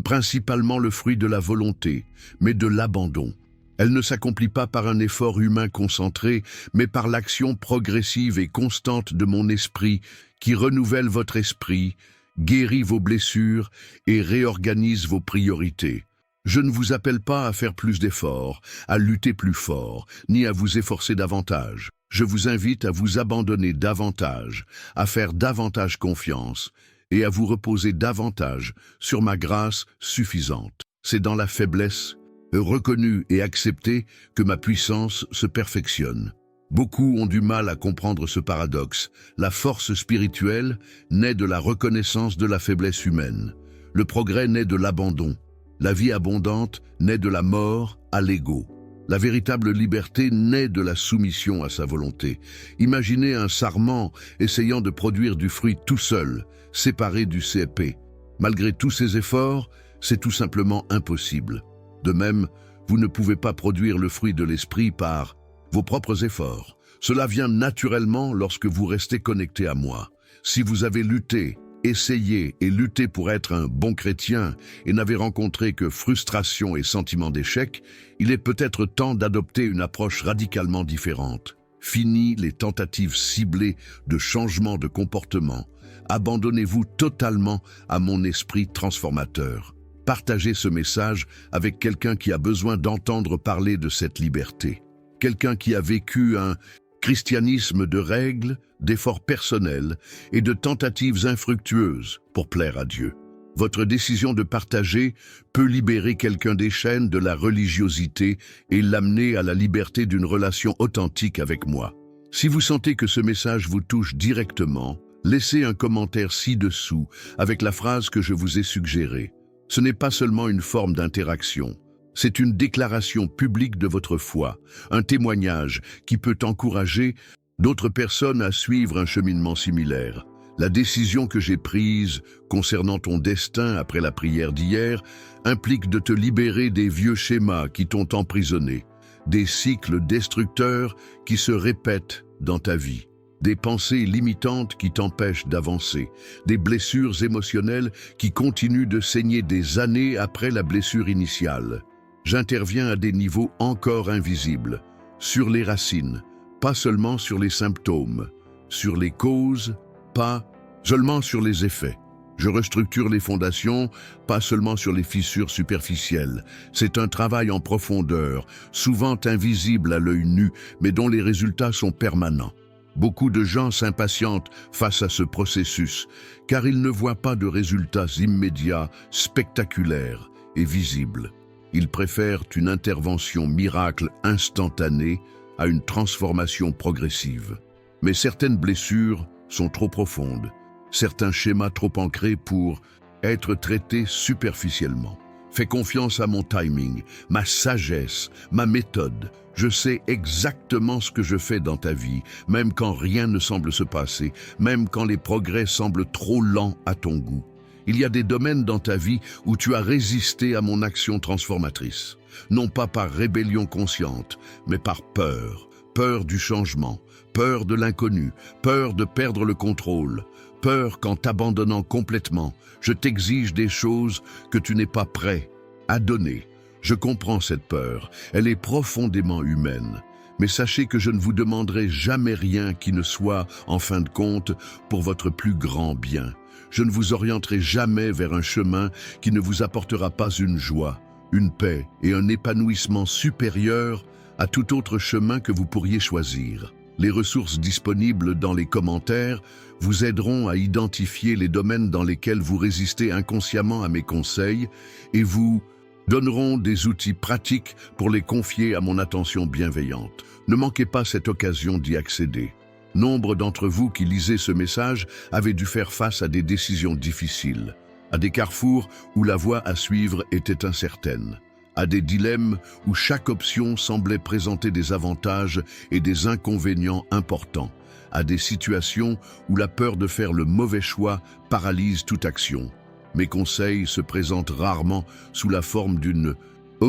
principalement le fruit de la volonté, mais de l'abandon. Elle ne s'accomplit pas par un effort humain concentré, mais par l'action progressive et constante de mon esprit qui renouvelle votre esprit, guérit vos blessures et réorganise vos priorités. Je ne vous appelle pas à faire plus d'efforts, à lutter plus fort, ni à vous efforcer davantage. Je vous invite à vous abandonner davantage, à faire davantage confiance et à vous reposer davantage sur ma grâce suffisante. C'est dans la faiblesse, reconnue et acceptée, que ma puissance se perfectionne. Beaucoup ont du mal à comprendre ce paradoxe. La force spirituelle naît de la reconnaissance de la faiblesse humaine. Le progrès naît de l'abandon. La vie abondante naît de la mort à l'ego. La véritable liberté naît de la soumission à sa volonté. Imaginez un sarment essayant de produire du fruit tout seul, séparé du cépé. Malgré tous ses efforts, c'est tout simplement impossible. De même, vous ne pouvez pas produire le fruit de l'esprit par vos propres efforts. Cela vient naturellement lorsque vous restez connecté à moi. Si vous avez lutté, essayé et lutté pour être un bon chrétien et n'avez rencontré que frustration et sentiment d'échec, il est peut-être temps d'adopter une approche radicalement différente. Fini les tentatives ciblées de changement de comportement. Abandonnez-vous totalement à mon esprit transformateur. Partagez ce message avec quelqu'un qui a besoin d'entendre parler de cette liberté. Quelqu'un qui a vécu un christianisme de règles, d'efforts personnels et de tentatives infructueuses pour plaire à Dieu. Votre décision de partager peut libérer quelqu'un des chaînes de la religiosité et l'amener à la liberté d'une relation authentique avec moi. Si vous sentez que ce message vous touche directement, laissez un commentaire ci-dessous avec la phrase que je vous ai suggérée. Ce n'est pas seulement une forme d'interaction, c'est une déclaration publique de votre foi, un témoignage qui peut encourager d'autres personnes à suivre un cheminement similaire. La décision que j'ai prise concernant ton destin après la prière d'hier implique de te libérer des vieux schémas qui t'ont emprisonné, des cycles destructeurs qui se répètent dans ta vie, des pensées limitantes qui t'empêchent d'avancer, des blessures émotionnelles qui continuent de saigner des années après la blessure initiale. J'interviens à des niveaux encore invisibles, sur les racines, pas seulement sur les symptômes, sur les causes, pas seulement sur les effets. Je restructure les fondations, pas seulement sur les fissures superficielles. C'est un travail en profondeur, souvent invisible à l'œil nu, mais dont les résultats sont permanents. Beaucoup de gens s'impatientent face à ce processus, car ils ne voient pas de résultats immédiats, spectaculaires et visibles. Ils préfèrent une intervention miracle instantanée à une transformation progressive. Mais certaines blessures sont trop profondes, certains schémas trop ancrés pour être traités superficiellement. Fais confiance à mon timing, ma sagesse, ma méthode. Je sais exactement ce que je fais dans ta vie, même quand rien ne semble se passer, même quand les progrès semblent trop lents à ton goût. Il y a des domaines dans ta vie où tu as résisté à mon action transformatrice, non pas par rébellion consciente, mais par peur. Peur du changement, peur de l'inconnu, peur de perdre le contrôle, peur qu'en t'abandonnant complètement, je t'exige des choses que tu n'es pas prêt à donner. Je comprends cette peur, elle est profondément humaine. Mais sachez que je ne vous demanderai jamais rien qui ne soit, en fin de compte, pour votre plus grand bien. Je ne vous orienterai jamais vers un chemin qui ne vous apportera pas une joie, une paix et un épanouissement supérieur à tout autre chemin que vous pourriez choisir. Les ressources disponibles dans les commentaires vous aideront à identifier les domaines dans lesquels vous résistez inconsciemment à mes conseils et vous donneront des outils pratiques pour les confier à mon attention bienveillante. Ne manquez pas cette occasion d'y accéder. Nombre d'entre vous qui lisaient ce message avaient dû faire face à des décisions difficiles, à des carrefours où la voie à suivre était incertaine, à des dilemmes où chaque option semblait présenter des avantages et des inconvénients importants, à des situations où la peur de faire le mauvais choix paralyse toute action. Mes conseils se présentent rarement sous la forme d'une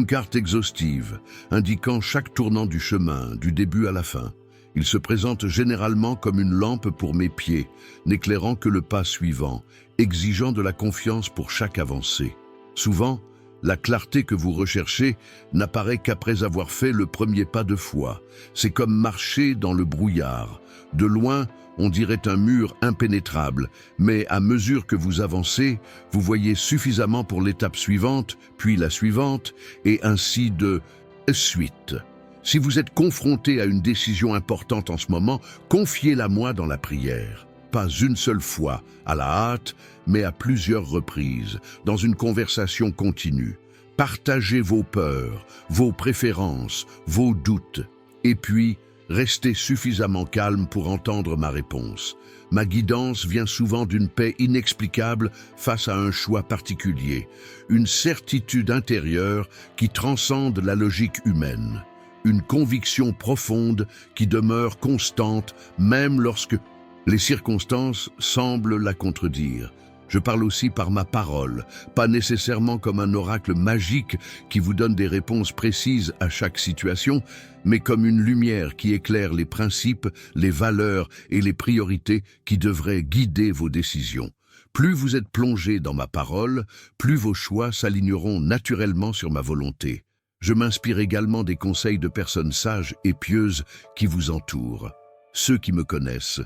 carte exhaustive, indiquant chaque tournant du chemin, du début à la fin. Ils se présentent généralement comme une lampe pour mes pieds, n'éclairant que le pas suivant, exigeant de la confiance pour chaque avancée. Souvent, la clarté que vous recherchez n'apparaît qu'après avoir fait le premier pas de foi. C'est comme marcher dans le brouillard. De loin, on dirait un mur impénétrable, mais à mesure que vous avancez, vous voyez suffisamment pour l'étape suivante, puis la suivante, et ainsi de suite. Si vous êtes confronté à une décision importante en ce moment, confiez-la moi dans la prière. Pas une seule fois, à la hâte, mais à plusieurs reprises, dans une conversation continue. Partagez vos peurs, vos préférences, vos doutes, et puis restez suffisamment calme pour entendre ma réponse. Ma guidance vient souvent d'une paix inexplicable face à un choix particulier, une certitude intérieure qui transcende la logique humaine, une conviction profonde qui demeure constante même lorsque les circonstances semblent la contredire. Je parle aussi par ma parole, pas nécessairement comme un oracle magique qui vous donne des réponses précises à chaque situation, mais comme une lumière qui éclaire les principes, les valeurs et les priorités qui devraient guider vos décisions. Plus vous êtes plongé dans ma parole, plus vos choix s'aligneront naturellement sur ma volonté. Je m'inspire également des conseils de personnes sages et pieuses qui vous entourent. Ceux qui me connaissent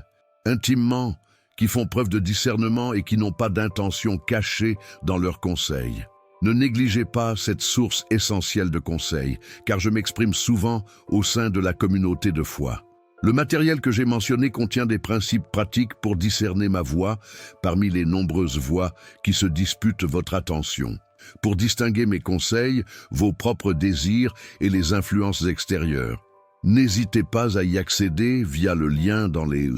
intimement, qui font preuve de discernement et qui n'ont pas d'intention cachée dans leurs conseils. Ne négligez pas cette source essentielle de conseils, car je m'exprime souvent au sein de la communauté de foi. Le matériel que j'ai mentionné contient des principes pratiques pour discerner ma voix parmi les nombreuses voix qui se disputent votre attention, pour distinguer mes conseils, vos propres désirs et les influences extérieures. N'hésitez pas à y accéder via le lien dans les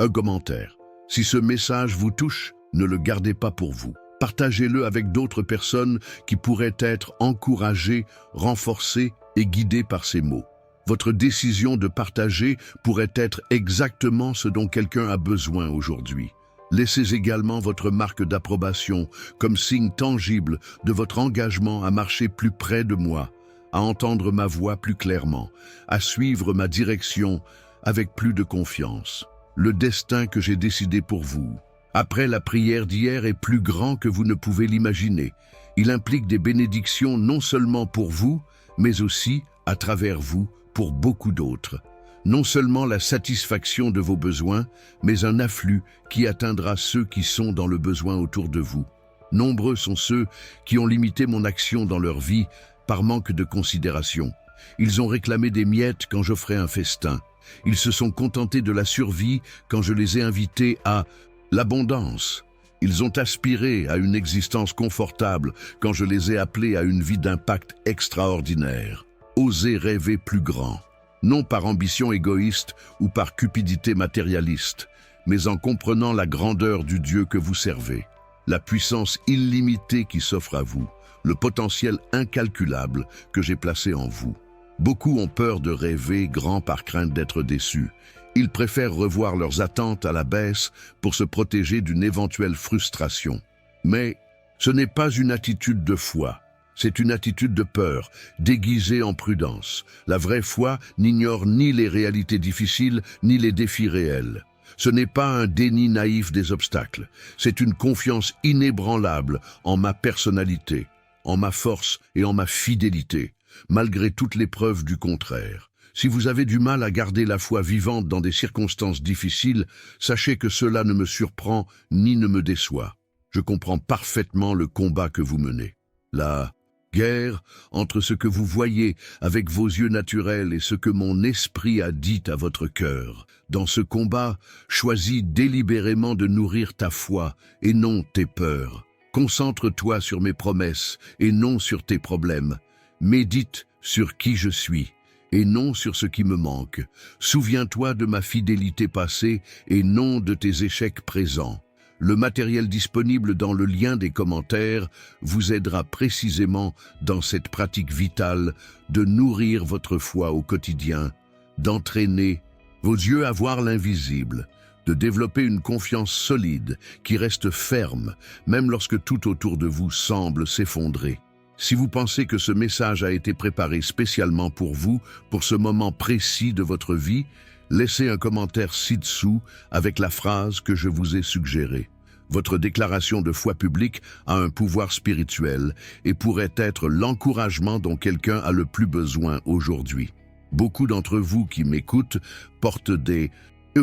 commentaires. Si ce message vous touche, ne le gardez pas pour vous. Partagez-le avec d'autres personnes qui pourraient être encouragées, renforcées et guidées par ces mots. Votre décision de partager pourrait être exactement ce dont quelqu'un a besoin aujourd'hui. Laissez également votre marque d'approbation comme signe tangible de votre engagement à marcher plus près de moi, à entendre ma voix plus clairement, à suivre ma direction avec plus de confiance. Le destin que j'ai décidé pour vous, après la prière d'hier, est plus grand que vous ne pouvez l'imaginer. Il implique des bénédictions non seulement pour vous, mais aussi, à travers vous, pour beaucoup d'autres. Non seulement la satisfaction de vos besoins, mais un afflux qui atteindra ceux qui sont dans le besoin autour de vous. Nombreux sont ceux qui ont limité mon action dans leur vie par manque de considération. Ils ont réclamé des miettes quand j'offrais un festin. Ils se sont contentés de la survie quand je les ai invités à l'abondance. Ils ont aspiré à une existence confortable quand je les ai appelés à une vie d'impact extraordinaire. Osez rêver plus grand, non par ambition égoïste ou par cupidité matérialiste, mais en comprenant la grandeur du Dieu que vous servez, la puissance illimitée qui s'offre à vous, le potentiel incalculable que j'ai placé en vous. Beaucoup ont peur de rêver grand par crainte d'être déçus. Ils préfèrent revoir leurs attentes à la baisse pour se protéger d'une éventuelle frustration. Mais ce n'est pas une attitude de foi, c'est une attitude de peur, déguisée en prudence. La vraie foi n'ignore ni les réalités difficiles, ni les défis réels. Ce n'est pas un déni naïf des obstacles, c'est une confiance inébranlable en ma personnalité, en ma force et en ma fidélité, malgré toutes les preuves du contraire. Si vous avez du mal à garder la foi vivante dans des circonstances difficiles, sachez que cela ne me surprend ni ne me déçoit. Je comprends parfaitement le combat que vous menez. La guerre entre ce que vous voyez avec vos yeux naturels et ce que mon esprit a dit à votre cœur. Dans ce combat, choisis délibérément de nourrir ta foi et non tes peurs. Concentre-toi sur mes promesses et non sur tes problèmes. Médite sur qui je suis et non sur ce qui me manque. Souviens-toi de ma fidélité passée et non de tes échecs présents. Le matériel disponible dans le lien des commentaires vous aidera précisément dans cette pratique vitale de nourrir votre foi au quotidien, d'entraîner vos yeux à voir l'invisible, de développer une confiance solide qui reste ferme, même lorsque tout autour de vous semble s'effondrer. Si vous pensez que ce message a été préparé spécialement pour vous, pour ce moment précis de votre vie, laissez un commentaire ci-dessous avec la phrase que je vous ai suggérée. Votre déclaration de foi publique a un pouvoir spirituel et pourrait être l'encouragement dont quelqu'un a le plus besoin aujourd'hui. Beaucoup d'entre vous qui m'écoutent portent des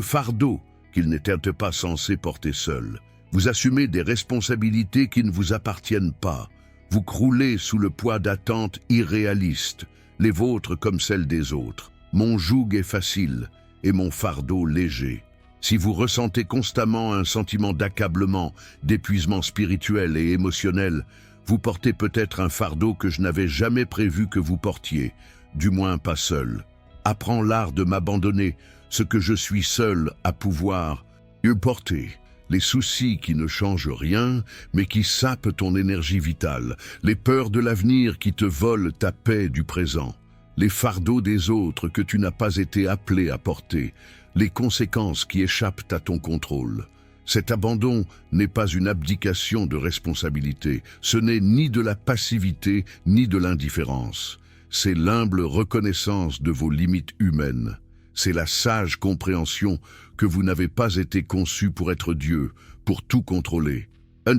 fardeaux qu'ils n'étaient pas censés porter seuls. Vous assumez des responsabilités qui ne vous appartiennent pas. Vous croulez sous le poids d'attentes irréalistes, les vôtres comme celles des autres. Mon joug est facile et mon fardeau léger. Si vous ressentez constamment un sentiment d'accablement, d'épuisement spirituel et émotionnel, vous portez peut-être un fardeau que je n'avais jamais prévu que vous portiez, du moins pas seul. Apprends l'art de m'abandonner, ce que je suis seul à pouvoir porter. Les soucis qui ne changent rien, mais qui sapent ton énergie vitale, les peurs de l'avenir qui te volent ta paix du présent, les fardeaux des autres que tu n'as pas été appelé à porter, les conséquences qui échappent à ton contrôle. Cet abandon n'est pas une abdication de responsabilité, ce n'est ni de la passivité ni de l'indifférence. C'est l'humble reconnaissance de vos limites humaines. C'est la sage compréhension que vous n'avez pas été conçu pour être Dieu, pour tout contrôler.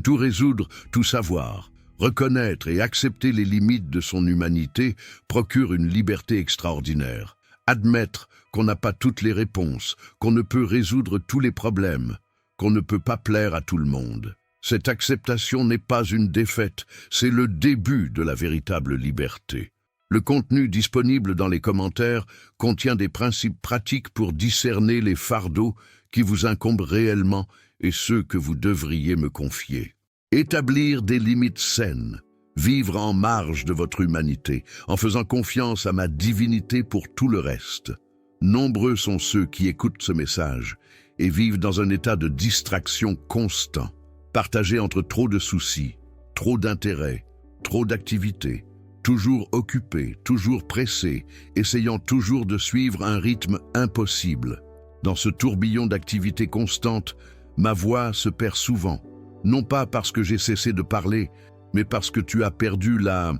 Tout résoudre, tout savoir, reconnaître et accepter les limites de son humanité procure une liberté extraordinaire. Admettre qu'on n'a pas toutes les réponses, qu'on ne peut résoudre tous les problèmes, qu'on ne peut pas plaire à tout le monde. Cette acceptation n'est pas une défaite, c'est le début de la véritable liberté. Le contenu disponible dans les commentaires contient des principes pratiques pour discerner les fardeaux qui vous incombent réellement et ceux que vous devriez me confier. Établir des limites saines, vivre en marge de votre humanité, en faisant confiance à ma divinité pour tout le reste. Nombreux sont ceux qui écoutent ce message et vivent dans un état de distraction constant, partagés entre trop de soucis, trop d'intérêts, trop d'activités. Toujours occupé, toujours pressé, essayant toujours de suivre un rythme impossible. Dans ce tourbillon d'activités constantes, ma voix se perd souvent, non pas parce que j'ai cessé de parler, mais parce que tu as perdu la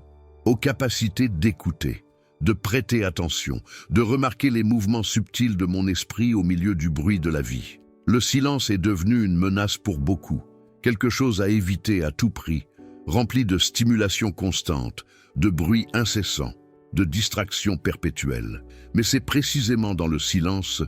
capacité d'écouter, de prêter attention, de remarquer les mouvements subtils de mon esprit au milieu du bruit de la vie. Le silence est devenu une menace pour beaucoup, quelque chose à éviter à tout prix, rempli de stimulation constante, de bruit incessant, de distraction perpétuelle. Mais c'est précisément dans le silence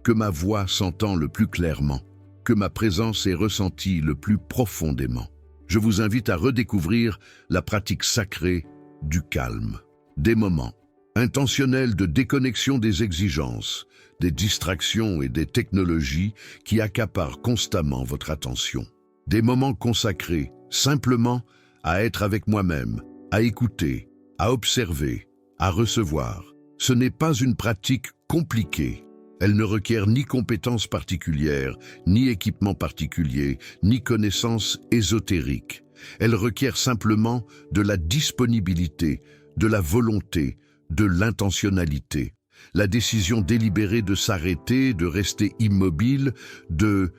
que ma voix s'entend le plus clairement, que ma présence est ressentie le plus profondément. Je vous invite à redécouvrir la pratique sacrée du calme. Des moments intentionnels de déconnexion des exigences, des distractions et des technologies qui accaparent constamment votre attention. Des moments consacrés simplement à être avec moi-même, à écouter, à observer, à recevoir. Ce n'est pas une pratique compliquée. Elle ne requiert ni compétences particulières, ni équipement particulier, ni connaissances ésotériques. Elle requiert simplement de la disponibilité, de la volonté, de l'intentionnalité. La décision délibérée de s'arrêter, de rester immobile, de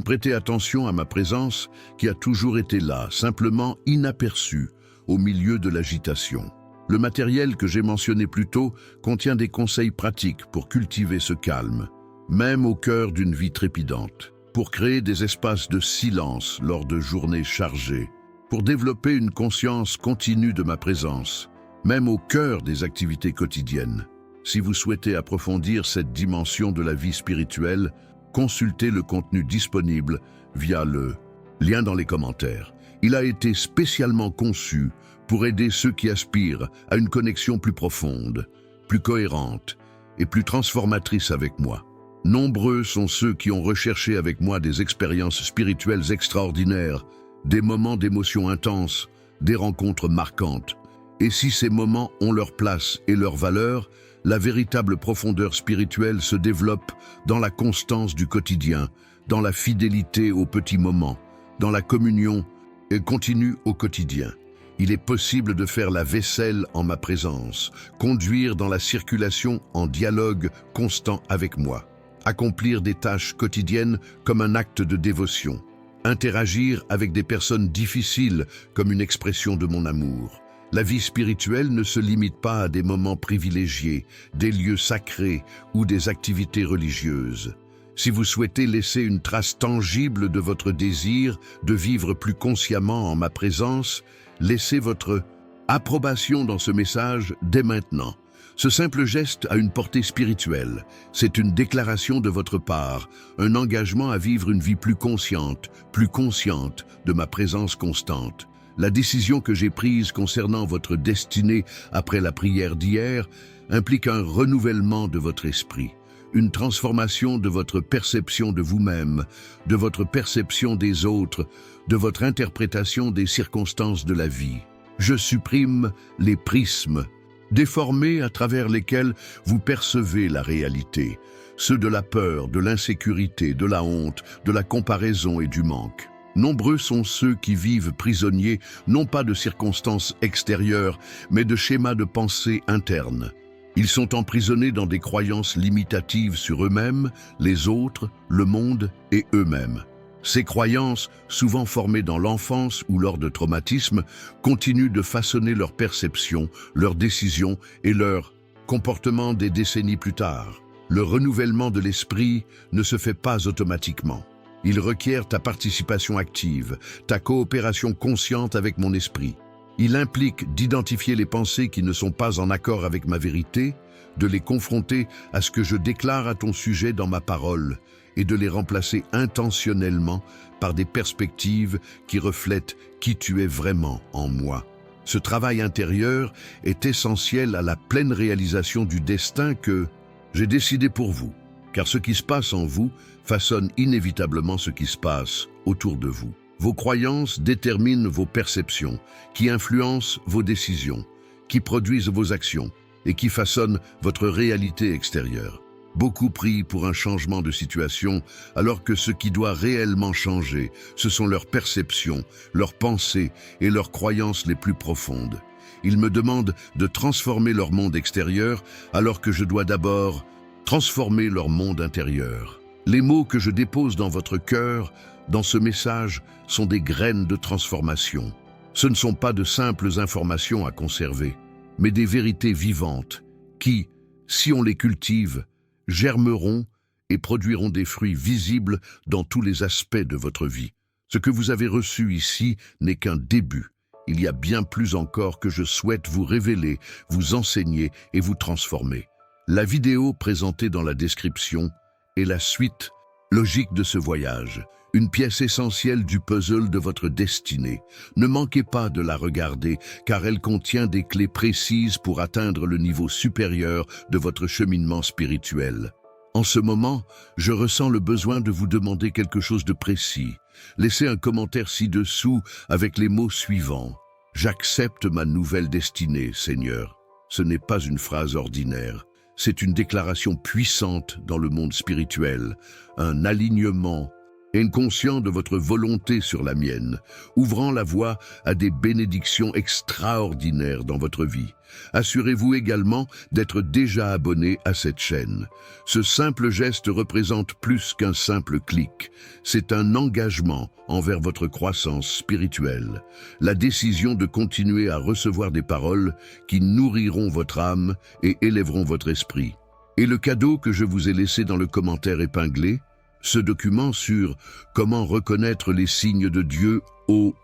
prêter attention à ma présence qui a toujours été là, simplement inaperçue, au milieu de l'agitation. Le matériel que j'ai mentionné plus tôt contient des conseils pratiques pour cultiver ce calme, même au cœur d'une vie trépidante, pour créer des espaces de silence lors de journées chargées, pour développer une conscience continue de ma présence, même au cœur des activités quotidiennes. Si vous souhaitez approfondir cette dimension de la vie spirituelle, consultez le contenu disponible via le lien dans les commentaires. Il a été spécialement conçu pour aider ceux qui aspirent à une connexion plus profonde, plus cohérente et plus transformatrice avec moi. Nombreux sont ceux qui ont recherché avec moi des expériences spirituelles extraordinaires, des moments d'émotion intense, des rencontres marquantes. Et si ces moments ont leur place et leur valeur, la véritable profondeur spirituelle se développe dans la constance du quotidien, dans la fidélité aux petits moments, dans la communion et continue au quotidien. Il est possible de faire la vaisselle en ma présence, conduire dans la circulation en dialogue constant avec moi, accomplir des tâches quotidiennes comme un acte de dévotion, interagir avec des personnes difficiles comme une expression de mon amour. La vie spirituelle ne se limite pas à des moments privilégiés, des lieux sacrés ou des activités religieuses. Si vous souhaitez laisser une trace tangible de votre désir de vivre plus consciemment en ma présence, laissez votre approbation dans ce message dès maintenant. Ce simple geste a une portée spirituelle. C'est une déclaration de votre part, un engagement à vivre une vie plus consciente de ma présence constante. La décision que j'ai prise concernant votre destinée après la prière d'hier implique un renouvellement de votre esprit, une transformation de votre perception de vous-même, de votre perception des autres, de votre interprétation des circonstances de la vie. Je supprime les prismes déformés à travers lesquels vous percevez la réalité, ceux de la peur, de l'insécurité, de la honte, de la comparaison et du manque. Nombreux sont ceux qui vivent prisonniers, non pas de circonstances extérieures, mais de schémas de pensée internes. Ils sont emprisonnés dans des croyances limitatives sur eux-mêmes, les autres, le monde et eux-mêmes. Ces croyances, souvent formées dans l'enfance ou lors de traumatismes, continuent de façonner leur perception, leurs décisions et leur comportement des décennies plus tard. Le renouvellement de l'esprit ne se fait pas automatiquement. Il requiert ta participation active, ta coopération consciente avec mon esprit. Il implique d'identifier les pensées qui ne sont pas en accord avec ma vérité, de les confronter à ce que je déclare à ton sujet dans ma parole et de les remplacer intentionnellement par des perspectives qui reflètent qui tu es vraiment en moi. Ce travail intérieur est essentiel à la pleine réalisation du destin que j'ai décidé pour vous, car ce qui se passe en vous façonne inévitablement ce qui se passe autour de vous. Vos croyances déterminent vos perceptions, qui influencent vos décisions, qui produisent vos actions et qui façonnent votre réalité extérieure. Beaucoup prient pour un changement de situation, alors que ce qui doit réellement changer, ce sont leurs perceptions, leurs pensées et leurs croyances les plus profondes. Ils me demandent de transformer leur monde extérieur, alors que je dois d'abord transformer leur monde intérieur. Les mots que je dépose dans votre cœur, dans ce message, sont des graines de transformation. Ce ne sont pas de simples informations à conserver, mais des vérités vivantes qui, si on les cultive, germeront et produiront des fruits visibles dans tous les aspects de votre vie. Ce que vous avez reçu ici n'est qu'un début. Il y a bien plus encore que je souhaite vous révéler, vous enseigner et vous transformer. La vidéo présentée dans la description est la suite logique de ce voyage, une pièce essentielle du puzzle de votre destinée. Ne manquez pas de la regarder, car elle contient des clés précises pour atteindre le niveau supérieur de votre cheminement spirituel. En ce moment, je ressens le besoin de vous demander quelque chose de précis. Laissez un commentaire ci-dessous avec les mots suivants. « J'accepte ma nouvelle destinée, Seigneur ». Ce n'est pas une phrase ordinaire. C'est une déclaration puissante dans le monde spirituel, un alignement et une conscience de votre volonté sur la mienne, ouvrant la voie à des bénédictions extraordinaires dans votre vie. Assurez-vous également d'être déjà abonné à cette chaîne. Ce simple geste représente plus qu'un simple clic. C'est un engagement envers votre croissance spirituelle, la décision de continuer à recevoir des paroles qui nourriront votre âme et élèveront votre esprit. Et le cadeau que je vous ai laissé dans le commentaire épinglé, ce document sur comment reconnaître les signes de Dieu au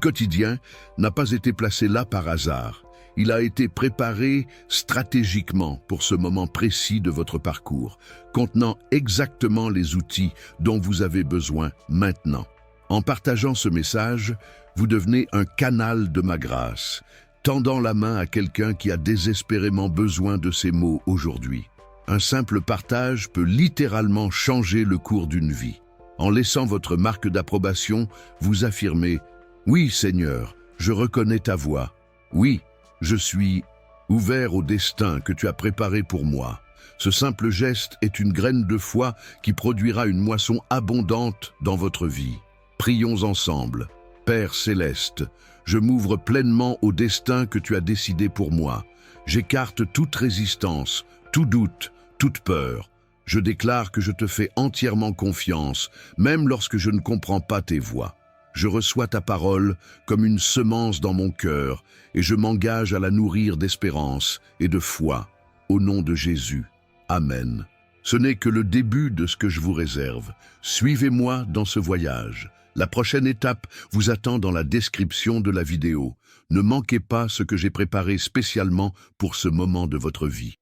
quotidien, n'a pas été placé là par hasard. Il a été préparé stratégiquement pour ce moment précis de votre parcours, contenant exactement les outils dont vous avez besoin maintenant. En partageant ce message, vous devenez un canal de ma grâce, tendant la main à quelqu'un qui a désespérément besoin de ces mots aujourd'hui. Un simple partage peut littéralement changer le cours d'une vie. En laissant votre marque d'approbation, vous affirmez « Oui, Seigneur, je reconnais ta voix. Oui, je suis ouvert au destin que tu as préparé pour moi. » Ce simple geste est une graine de foi qui produira une moisson abondante dans votre vie. Prions ensemble. Père céleste, je m'ouvre pleinement au destin que tu as décidé pour moi. J'écarte toute résistance, tout doute, toute peur. Je déclare que je te fais entièrement confiance, même lorsque je ne comprends pas tes voies. Je reçois ta parole comme une semence dans mon cœur et je m'engage à la nourrir d'espérance et de foi. Au nom de Jésus. Amen. Ce n'est que le début de ce que je vous réserve. Suivez-moi dans ce voyage. La prochaine étape vous attend dans la description de la vidéo. Ne manquez pas ce que j'ai préparé spécialement pour ce moment de votre vie.